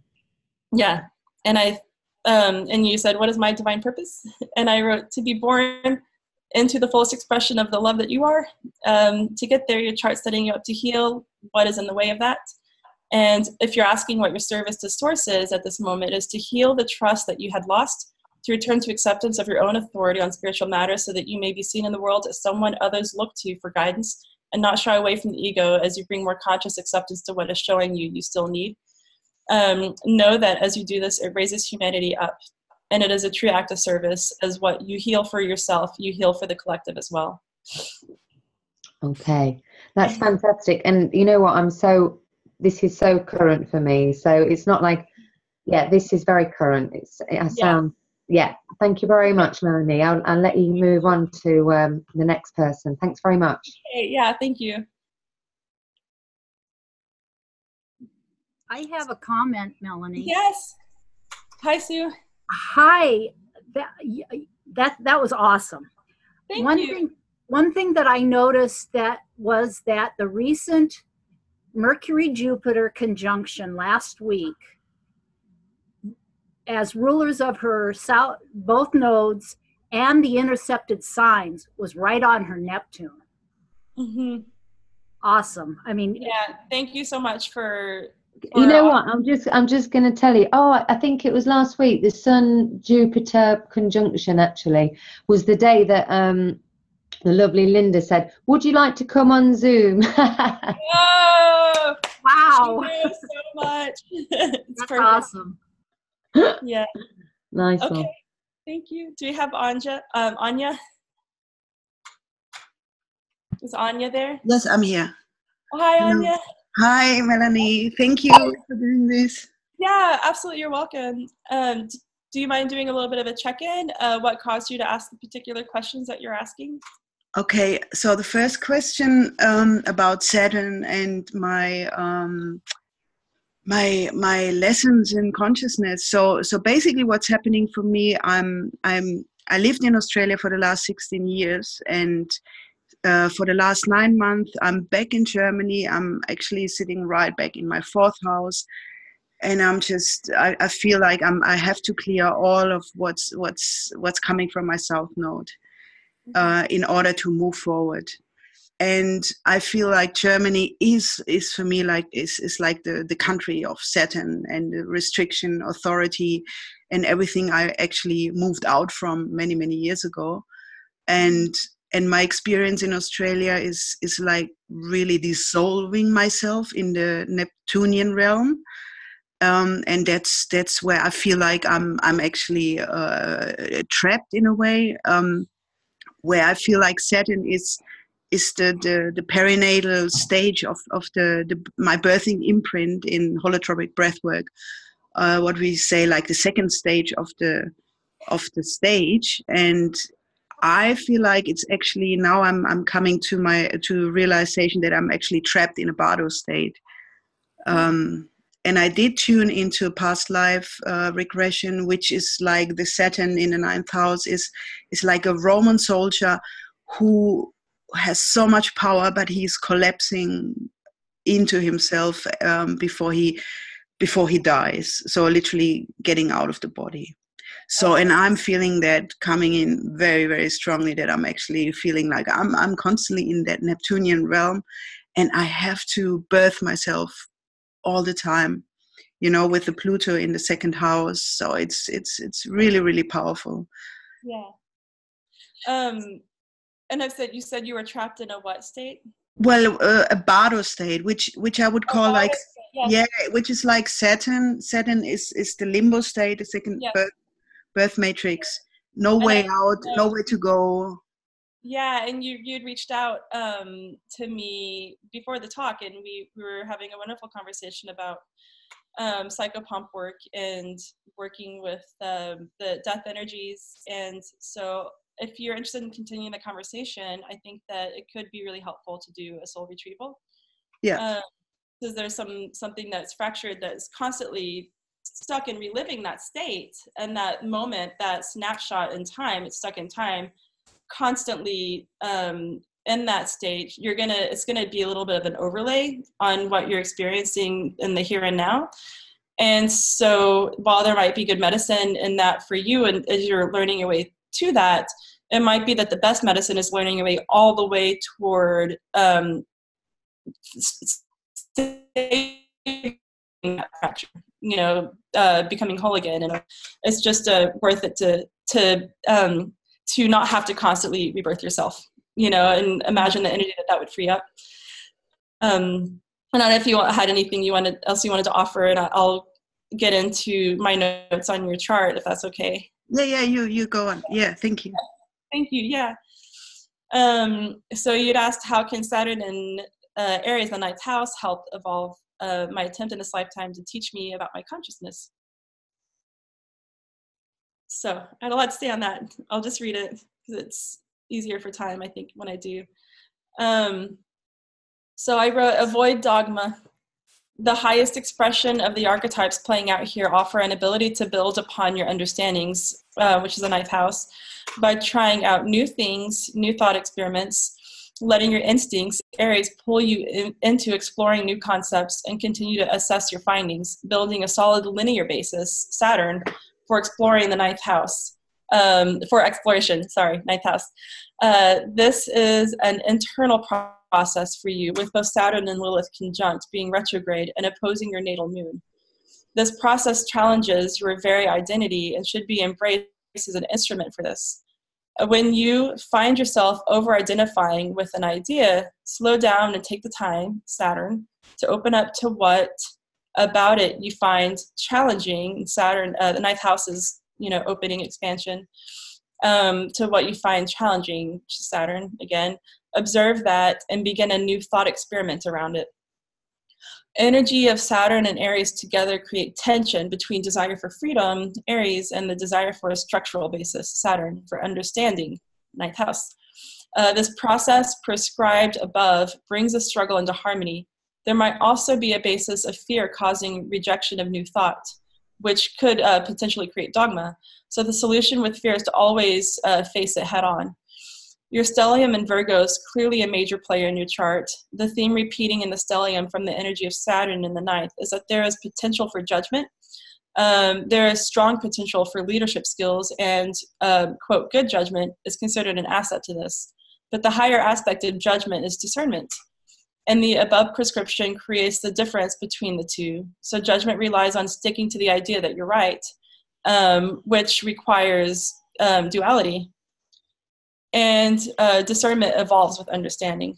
Yeah. And you said, what is my divine purpose? And I wrote, to be born into the fullest expression of the love that you are. To get there, your chart's setting you up to heal what is in the way of that. And if you're asking what your service to source is at this moment, is to heal the trust that you had lost, to return to acceptance of your own authority on spiritual matters so that you may be seen in the world as someone others look to for guidance, and not shy away from the ego as you bring more conscious acceptance to what is showing you still need. Know that as you do this, it raises humanity up, and it is a true act of service. As what you heal for yourself, you heal for the collective as well. Okay, that's fantastic. And you know what, this is so current for me. So it's not like, this is very current. Thank you very much, Melanie. I'll let you move on to the next person. Thanks very much. Okay, yeah, thank you. I have a comment, Melanie. Yes. Hi, Sue. Hi. That was awesome. Thank you. One thing that I noticed was that the recent Mercury-Jupiter conjunction last week, as rulers of her south, both nodes and the intercepted signs, was right on her Neptune. Mm-hmm. Awesome. Yeah, thank you so much for You know what? I'm just going to tell you. Oh, I think it was last week. The Sun Jupiter conjunction actually was the day that the lovely Linda said, "Would you like to come on Zoom?" Oh, Wow. thank you so much. It's That's perfect. awesome. Yeah. Nice Okay. one. Thank you. Do we have Anja? Anja? Is Anja there? Yes, I'm here. Oh, hi, Hello. Anja. Hi, Melanie. Thank you for doing this. Yeah, absolutely. You're welcome. Do you mind doing a little bit of a check-in? What caused you to ask the particular questions that you're asking? Okay, so the first question about Saturn and my my lessons in consciousness. So basically, what's happening for me? I lived in Australia for the last 16 years, and for the last 9 months, I'm back in Germany. I'm actually sitting right back in my 4th house, and I feel like I have to clear all of what's coming from my South Node in order to move forward. And I feel like Germany is for me like is like the country of Saturn and the restriction, authority, and everything I actually moved out from many years ago. And my experience in Australia is like really dissolving myself in the Neptunian realm, and that's where I feel like I'm actually trapped in a way, where I feel like Saturn is the perinatal stage of my birthing imprint in holotropic breathwork. What we say like the second stage of the stage, and I feel like it's actually now I'm coming to realization that I'm actually trapped in a Bardo state. And I did tune into a past life regression, which is like the Saturn in the 9th house is like a Roman soldier who has so much power, but he's collapsing into himself before he dies. So literally getting out of the body. So, and I'm feeling that coming in very, very strongly, that I'm actually feeling like I'm constantly in that Neptunian realm, and I have to birth myself all the time, with the Pluto in the 2nd house. So it's really, really powerful. Yeah. And you said you were trapped in a what state? Well, a Bardo state, which I would call like, yeah, which is like Saturn. Saturn is the limbo state, the second birth matrix. No way out, nowhere to go. Yeah, and you'd reached out to me before the talk, and we were having a wonderful conversation about psychopomp work and working with the death energies. And so if you're interested in continuing the conversation, I think that it could be really helpful to do a soul retrieval. Yeah. Because there's something that's fractured, that's constantly stuck in reliving that state, and that moment, that snapshot in time, it's stuck in time, constantly in that state. It's gonna be a little bit of an overlay on what you're experiencing in the here and now. And so while there might be good medicine in that for you, and as you're learning your way to that, it might be that the best medicine is learning your way all the way toward that fracture, becoming whole again. And it's just worth it to not have to constantly rebirth yourself, and imagine the energy that would free up. And I don't know if you had anything else you wanted to offer, and I'll get into my notes on your chart if that's okay. Yeah, you go on. Yeah, thank you. Thank you. Yeah. So you'd asked, how can Saturn in Aries, the 9th house, help evolve my attempt in this lifetime to teach me about my consciousness? So I had a lot to say on that. I'll just read it because it's easier for time, I think, when I do. So I wrote, avoid dogma. The highest expression of the archetypes playing out here offer an ability to build upon your understandings, which is the 9th house, by trying out new things, new thought experiments, letting your instincts, Aries, pull you into exploring new concepts, and continue to assess your findings, building a solid linear basis, Saturn, for exploring the 9th house, for exploration, 9th house. This is an internal process for you, with both Saturn and Lilith conjunct, being retrograde and opposing your natal moon. This process challenges your very identity and should be embraced as an instrument for this. When you find yourself over-identifying with an idea, slow down and take the time, Saturn, to open up to what about it you find challenging. Saturn, the ninth house is, opening, expansion, to what you find challenging, Saturn, again. Observe that and begin a new thought experiment around it. Energy of Saturn and Aries together create tension between desire for freedom, Aries, and the desire for a structural basis, Saturn, for understanding, ninth house. This process prescribed above brings a struggle into harmony. There might also be a basis of fear causing rejection of new thought, which could potentially create dogma. So the solution with fear is to always face it head on. Your stellium in Virgo is clearly a major player in your chart. The theme repeating in the stellium from the energy of Saturn in the ninth is that there is potential for judgment. There is strong potential for leadership skills, and, quote, good judgment is considered an asset to this. But the higher aspect of judgment is discernment. And the above prescription creates the difference between the two. So judgment relies on sticking to the idea that you're right, which requires duality. And discernment evolves with understanding.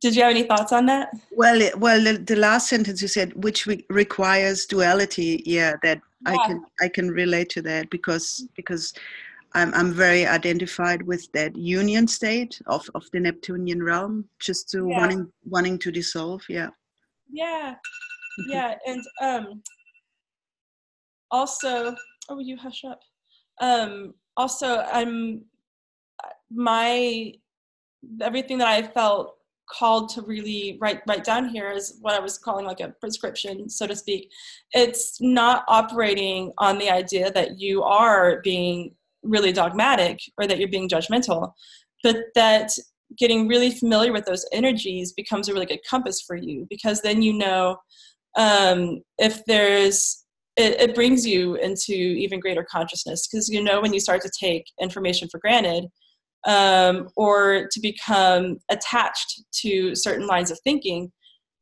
Did you have any thoughts on that? Well, the last sentence you said, which requires duality. Yeah, that yeah. I can relate to that because I'm very identified with that union state of the Neptunian realm, just to wanting to dissolve. Yeah. Yeah. Yeah, and also, oh, you hush up. Also, everything that I felt called to really write down here is what I was calling like a prescription, so to speak. It's not operating on the idea that you are being really dogmatic or that you're being judgmental, but that getting really familiar with those energies becomes a really good compass for you, because then if there's it brings you into even greater consciousness, because when you start to take information for granted, or to become attached to certain lines of thinking,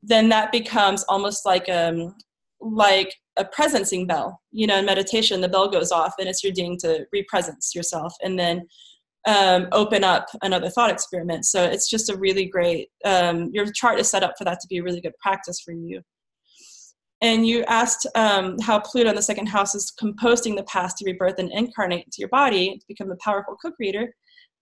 then that becomes almost like a presencing bell. In meditation, the bell goes off and it's your ding to re-presence yourself and then open up another thought experiment. So it's just a really great, your chart is set up for that to be a really good practice for you. And you asked how Pluto in the second house is composting the past to rebirth and incarnate into your body to become a powerful co-creator.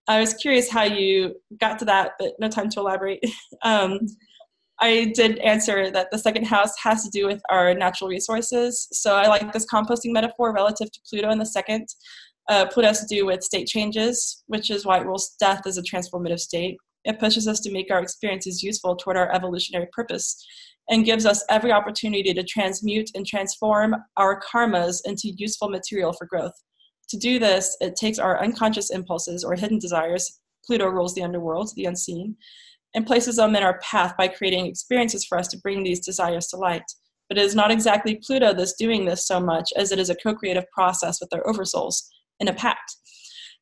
I was curious how you got to that, but no time to elaborate. I did answer that the second house has to do with our natural resources. So I like this composting metaphor relative to Pluto in the second. Pluto has to do with state changes, which is why it rules death as a transformative state. It pushes us to make our experiences useful toward our evolutionary purpose, and gives us every opportunity to transmute and transform our karmas into useful material for growth. To do this, it takes our unconscious impulses or hidden desires, Pluto rules the underworld, the unseen, and places them in our path by creating experiences for us to bring these desires to light. But it is not exactly Pluto that's doing this so much as it is a co-creative process with our oversouls in a pact.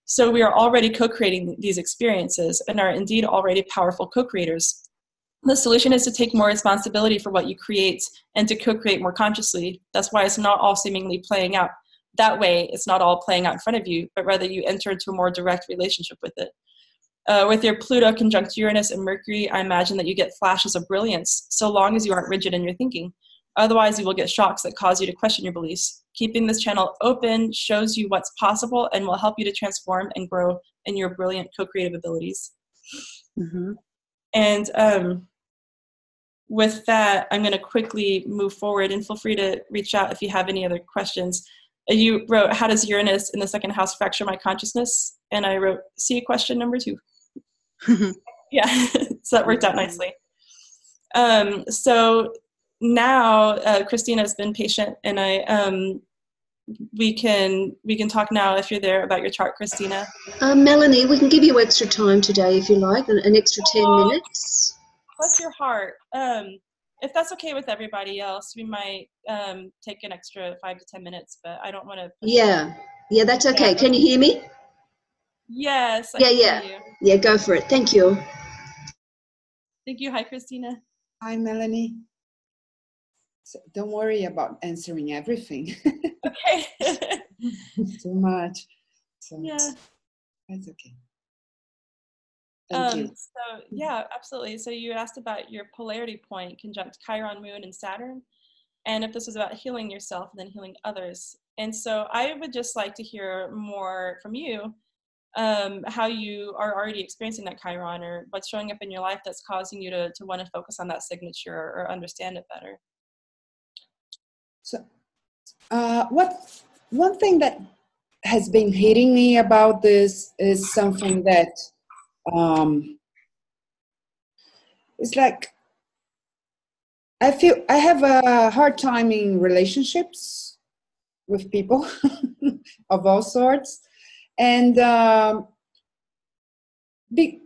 So we are already co-creating these experiences and are indeed already powerful co-creators. The solution is to take more responsibility for what you create and to co-create more consciously. That's why it's not all seemingly playing out that way. It's not all playing out in front of you, but rather you enter into a more direct relationship with it. With your Pluto conjunct Uranus and Mercury, I imagine that you get flashes of brilliance so long as you aren't rigid in your thinking. Otherwise, you will get shocks that cause you to question your beliefs. Keeping this channel open shows you what's possible and will help you to transform and grow in your brilliant co-creative abilities. Mm-hmm. And with that, I'm going to quickly move forward, and feel free to reach out if you have any other questions. You wrote, how does Uranus in the second house fracture my consciousness? And I wrote, see question number 2. Yeah, so that worked out nicely. So now Christina has been patient, and we can talk now if you're there about your chart, Christina. Melanie, we can give you extra time today if you like, an extra 10 minutes. Bless your heart. If that's okay with everybody else, we might take an extra 5 to 10 minutes, but I don't want to. Yeah, that's okay. Can you hear me? Yes, I Yeah, can yeah. hear you. Yeah, go for it. Thank you. Thank you. Hi, Christina. Hi, Melanie. So don't worry about answering everything. Okay. It's too much. So Yeah. that's okay. Thank you. So yeah, absolutely. So you asked about your polarity point conjunct Chiron, Moon, and Saturn, and if this was about healing yourself and then healing others. And so I would just like to hear more from you, how you are already experiencing that Chiron, or what's showing up in your life that's causing you to want to focus on that signature or understand it better. So one thing that has been hitting me about this is something that it's like I feel I have a hard time in relationships with people of all sorts, and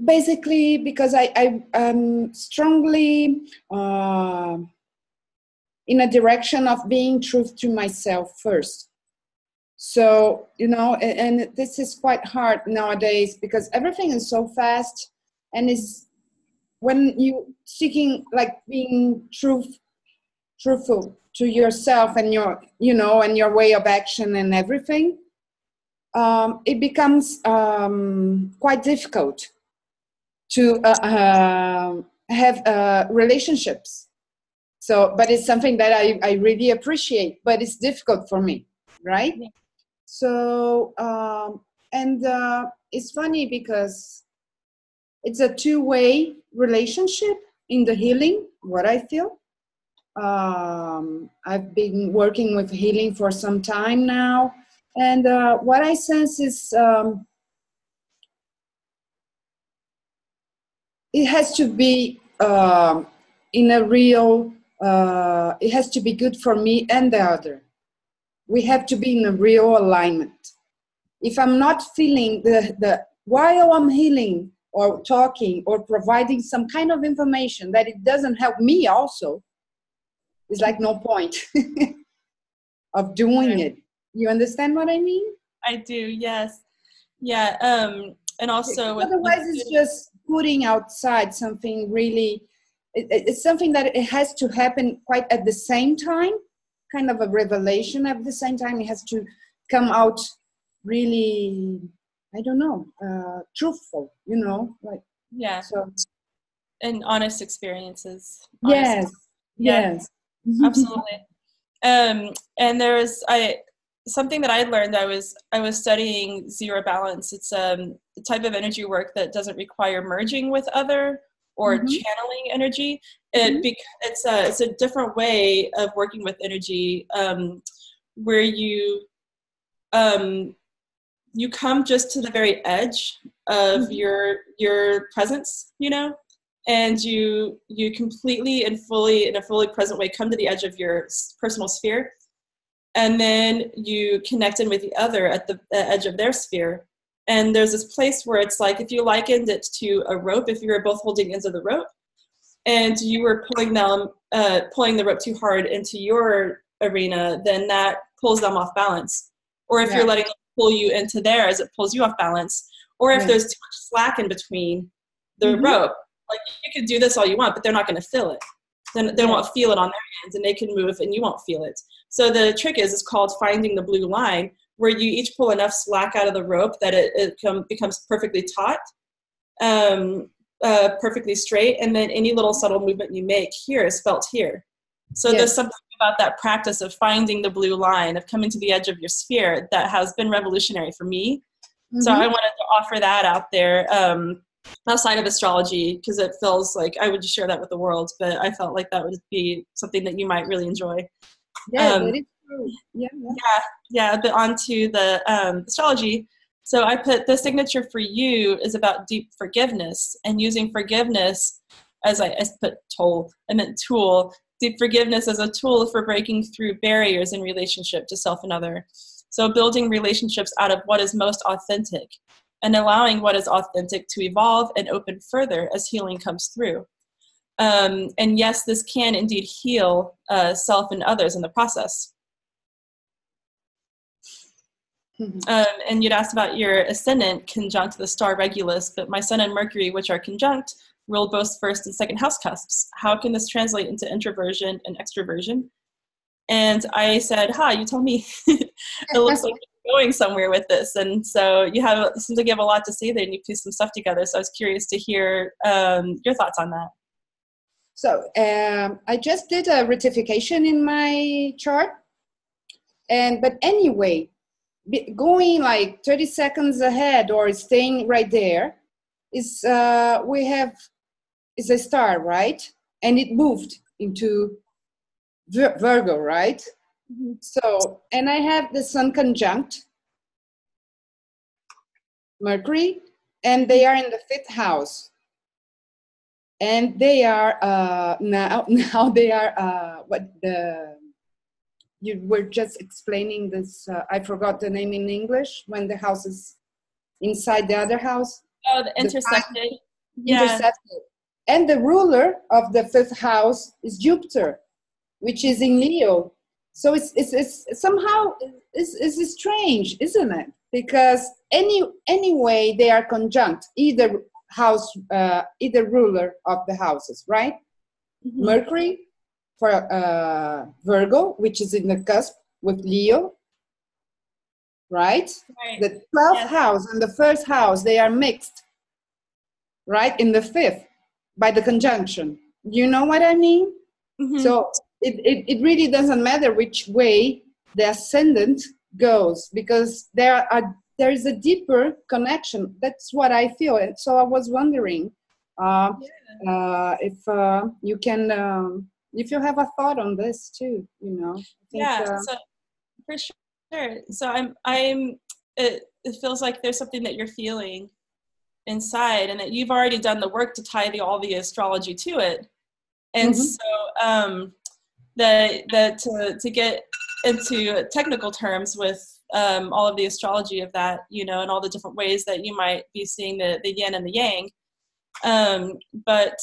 basically because I'm strongly in a direction of being truth to myself first. So, and this is quite hard nowadays because everything is so fast, and is when you seeking like being truthful to yourself and and your way of action and everything, it becomes quite difficult to have relationships. So, but it's something that I really appreciate, but it's difficult for me, right? Yeah. So, it's funny because it's a two-way relationship in the healing, what I feel. I've been working with healing for some time now, and what I sense is it has to be in a real, it has to be good for me and the other. We have to be in a real alignment. If I'm not feeling while I'm healing or talking or providing some kind of information that it doesn't help me also, it's like no point of doing it. You understand what I mean? I do, yes. Yeah, and also otherwise it's just putting outside something really, it's something that it has to happen quite at the same time, kind of a revelation at the same time. It has to come out really, I don't know, truthful, like. Yeah. So. And honest experiences. Yes. Yeah, yes. Absolutely. And there's something that I learned. I was studying zero balance. It's a type of energy work that doesn't require merging with other or channeling energy. It's a different way of working with energy, where you come just to the very edge of your presence, and you completely and fully, in a fully present way, come to the edge of your personal sphere, and then you connect in with the other at the edge of their sphere. And there's this place where it's like, if you likened it to a rope, if you were both holding ends of the rope and you were pulling the rope too hard into your arena, then that pulls them off balance. Or if you're letting them pull you into theirs, it pulls you off balance. Or if there's too much slack in between the rope, like you can do this all you want, but they're not going to feel it. Then they won't feel it on their hands, and they can move and you won't feel it. So the trick is called finding the blue line, where you each pull enough slack out of the rope that it becomes perfectly taut, perfectly straight, and then any little subtle movement you make here is felt here. So there's something about that practice of finding the blue line, of coming to the edge of your sphere, that has been revolutionary for me. So I wanted to offer that out there, outside of astrology, because it feels like I would just share that with the world, but I felt like that would be something that you might really enjoy. Yeah, that is true. Yeah, but on to the astrology. So I put the signature for you is about deep forgiveness, and using forgiveness as I put tool. I meant tool. Deep forgiveness as a tool for breaking through barriers in relationship to self and other. So building relationships out of what is most authentic, and allowing what is authentic to evolve and open further as healing comes through. And yes, this can indeed heal self and others in the process. And you'd asked about your ascendant conjunct the star Regulus, but my Sun and Mercury, which are conjunct, rule both first and second house cusps. How can this translate into introversion and extroversion? And I said, you tell me. It looks like you're going somewhere with this. And so you seem like you have a lot to say there, and you piece some stuff together. So I was curious to hear your thoughts on that. So I just did a rectification in my chart. But anyway, going like 30 seconds ahead or staying right there is is a star, right? And it moved into Virgo, right? Mm-hmm. So, and I have the Sun conjunct Mercury, and they are in the 5th house. And they are now they are you were just explaining this. I forgot the name in English, when the house is inside the other house. Oh, the intersected. Intersected. And the ruler of the 5th house is Jupiter, which is in Leo. So it's somehow it's strange, isn't it? Because anyway they are conjunct, either ruler of the houses, right? Mm-hmm. Mercury for Virgo, which is in the cusp with Leo, right? The 12th house and the 1st house, they are mixed, right? In the 5th, by the conjunction. You know what I mean? Mm-hmm. So it really doesn't matter which way the ascendant goes, because there is a deeper connection. That's what I feel. And so I was wondering if you can, if you have a thought on this too, So for sure. So it feels like there's something that you're feeling inside, and that you've already done the work to tie all the astrology to it. And so to get into technical terms with all of the astrology of that, and all the different ways that you might be seeing the yin and the yang. But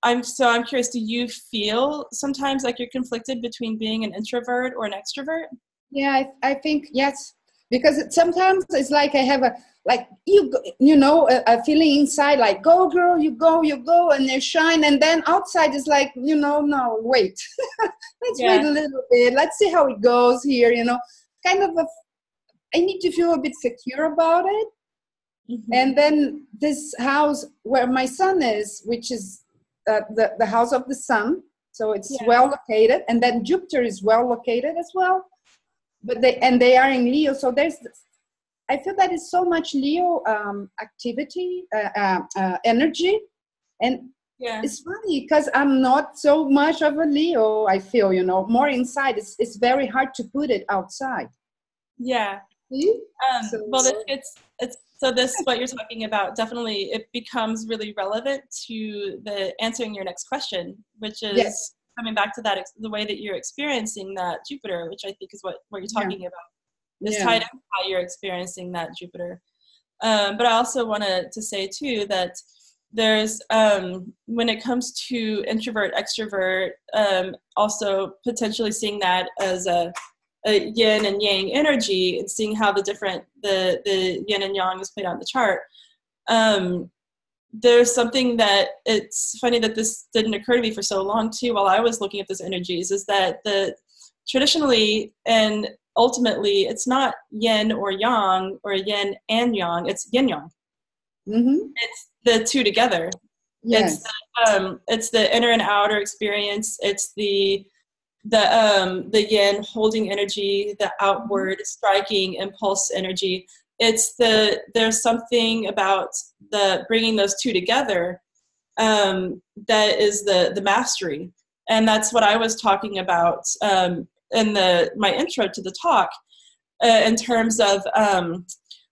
I'm curious, do you feel sometimes like you're conflicted between being an introvert or an extrovert? Yeah, I think yes, because sometimes it's like I have a feeling inside like, go girl, you go, and you shine, and then outside is like, no, wait, let's wait a little bit, let's see how it goes here, kind of I need to feel a bit secure about it. Mm-hmm. And then this house where my Sun is, which is the house of the Sun, so it's well located, and then Jupiter is well located as well, but they are in Leo, so I feel that is so much Leo activity, energy, and it's funny because I'm not so much of a Leo. I feel, more inside. It's very hard to put it outside. Yeah. So this what you're talking about, definitely it becomes really relevant to the answering your next question, which is coming back to that, the way that you're experiencing that Jupiter, which I think is what you're talking about. Is tied to how you're experiencing that Jupiter. But I also wanted to say too that there's when it comes to introvert extrovert, also potentially seeing that as a yin and yang energy, and seeing how the yin and yang is played out in the chart. There's something that it's funny that this didn't occur to me for so long too while I was looking at those energies, is that traditionally and ultimately, it's not yin or yang or yin and yang. It's yin yang. Mm-hmm. It's the two together. Yes. It's the inner and outer experience. It's the yin holding energy, the outward striking impulse energy. There's something about the bringing those two together that is the mastery, and that's what I was talking about. In my intro to the talk, in terms of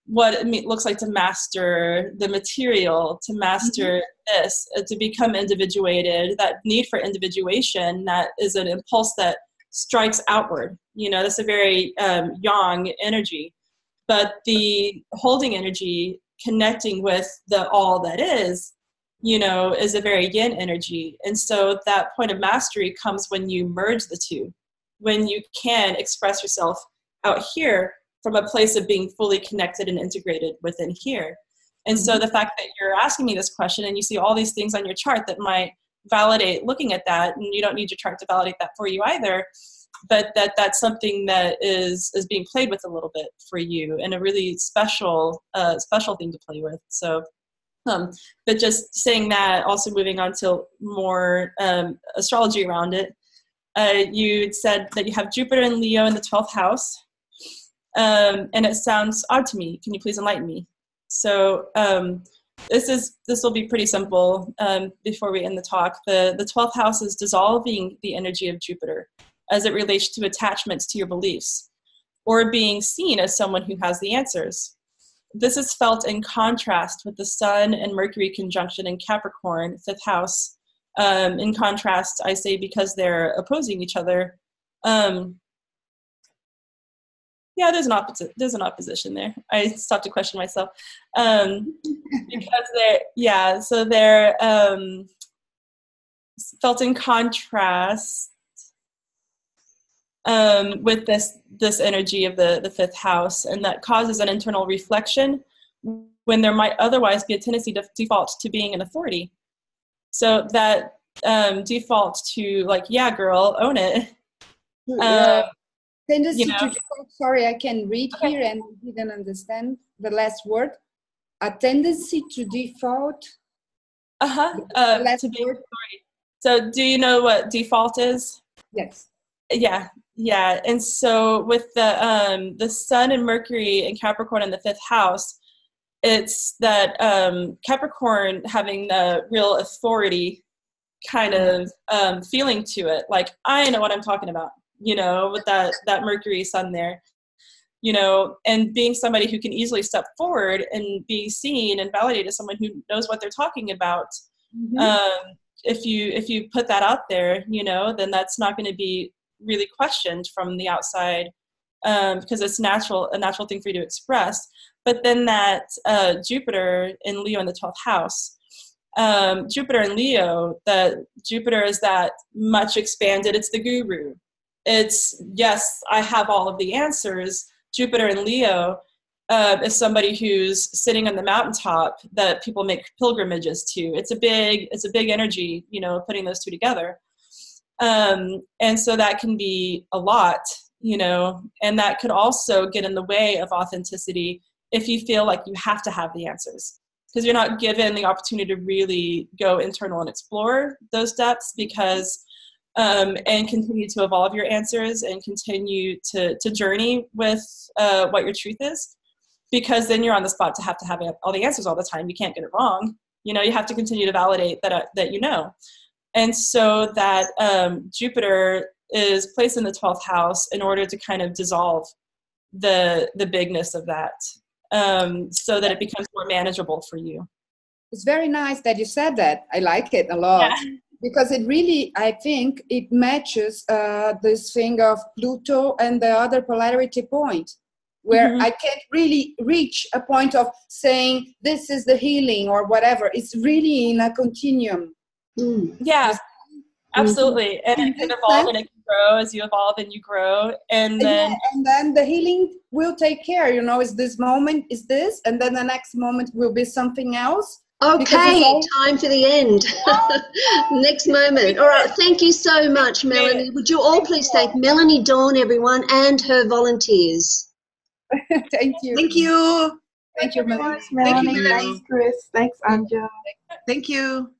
what it looks like to master the material, to master this, to become individuated, that need for individuation, that is an impulse that strikes outward. That's a very yang energy. But the holding energy, connecting with the all that is a very yin energy. And so that point of mastery comes when you merge the two. When you can express yourself out here from a place of being fully connected and integrated within here. And so the fact that you're asking me this question and you see all these things on your chart that might validate looking at that, and you don't need your chart to validate that for you either, but that's something that is being played with a little bit for you, and a really special thing to play with. So but just saying that, also moving on to more astrology around it, you said that you have Jupiter and Leo in the 12th house, and it sounds odd to me. Can you please enlighten me? So this will be pretty simple before we end the talk. The 12th house is dissolving the energy of Jupiter as it relates to attachments to your beliefs, or being seen as someone who has the answers. This is felt in contrast with the Sun and Mercury conjunction in Capricorn, 5th house. In contrast, I say, because they're opposing each other. Yeah, there's an opposition there. I stopped to question myself. Because they're felt in contrast with this energy of the 5th house, and that causes an internal reflection when there might otherwise be a tendency to default to being an authority. So that default to, like, yeah, girl, own it. Tendency to default, sorry, I can read here and didn't understand the last word. A tendency to default. To be an authority. So do you know what default is? Yes. Yeah. And so with the Sun and Mercury and Capricorn in the 5th house, it's that Capricorn having the real authority kind of feeling to it, like, I know what I'm talking about, with that Mercury Sun there, and being somebody who can easily step forward and be seen and validated as someone who knows what they're talking about. If you put that out there, then that's not going to be really questioned from the outside, because it's a natural thing for you to express. But then that Jupiter in Leo in the 12th house, Jupiter in Leo, that Jupiter is that much expanded, it's the guru. It's, yes, I have all of the answers. Jupiter in Leo is somebody who's sitting on the mountaintop that people make pilgrimages to. It's a big energy, putting those two together. And so that can be a lot, and that could also get in the way of authenticity if you feel like you have to have the answers, because you're not given the opportunity to really go internal and explore those depths, because and continue to evolve your answers and continue to journey with what your truth is, because then you're on the spot to have all the answers all the time. You can't get it wrong. You have to continue to validate that And so that Jupiter is placed in the 12th house in order to kind of dissolve the bigness of that, so that it becomes more manageable for you. It's very nice that you said that. I like it a lot. Yeah. Because it really, I think, it matches this thing of Pluto and the other polarity point, where I can't really reach a point of saying this is the healing or whatever. It's really in a continuum. Yeah, absolutely. And it can evolve and it can grow as you evolve and you grow. And then the healing will take care. Is this moment is this, and then the next moment will be something else. Okay, time for the end. Next moment. All right, thank you so much, Melanie. Would you all please thank Melanie Dawn, everyone, and her volunteers. Thank you. Thank you. Thank you, Melanie. Thanks, Melanie. Thanks, Chris. Thanks, Anja. Thank you.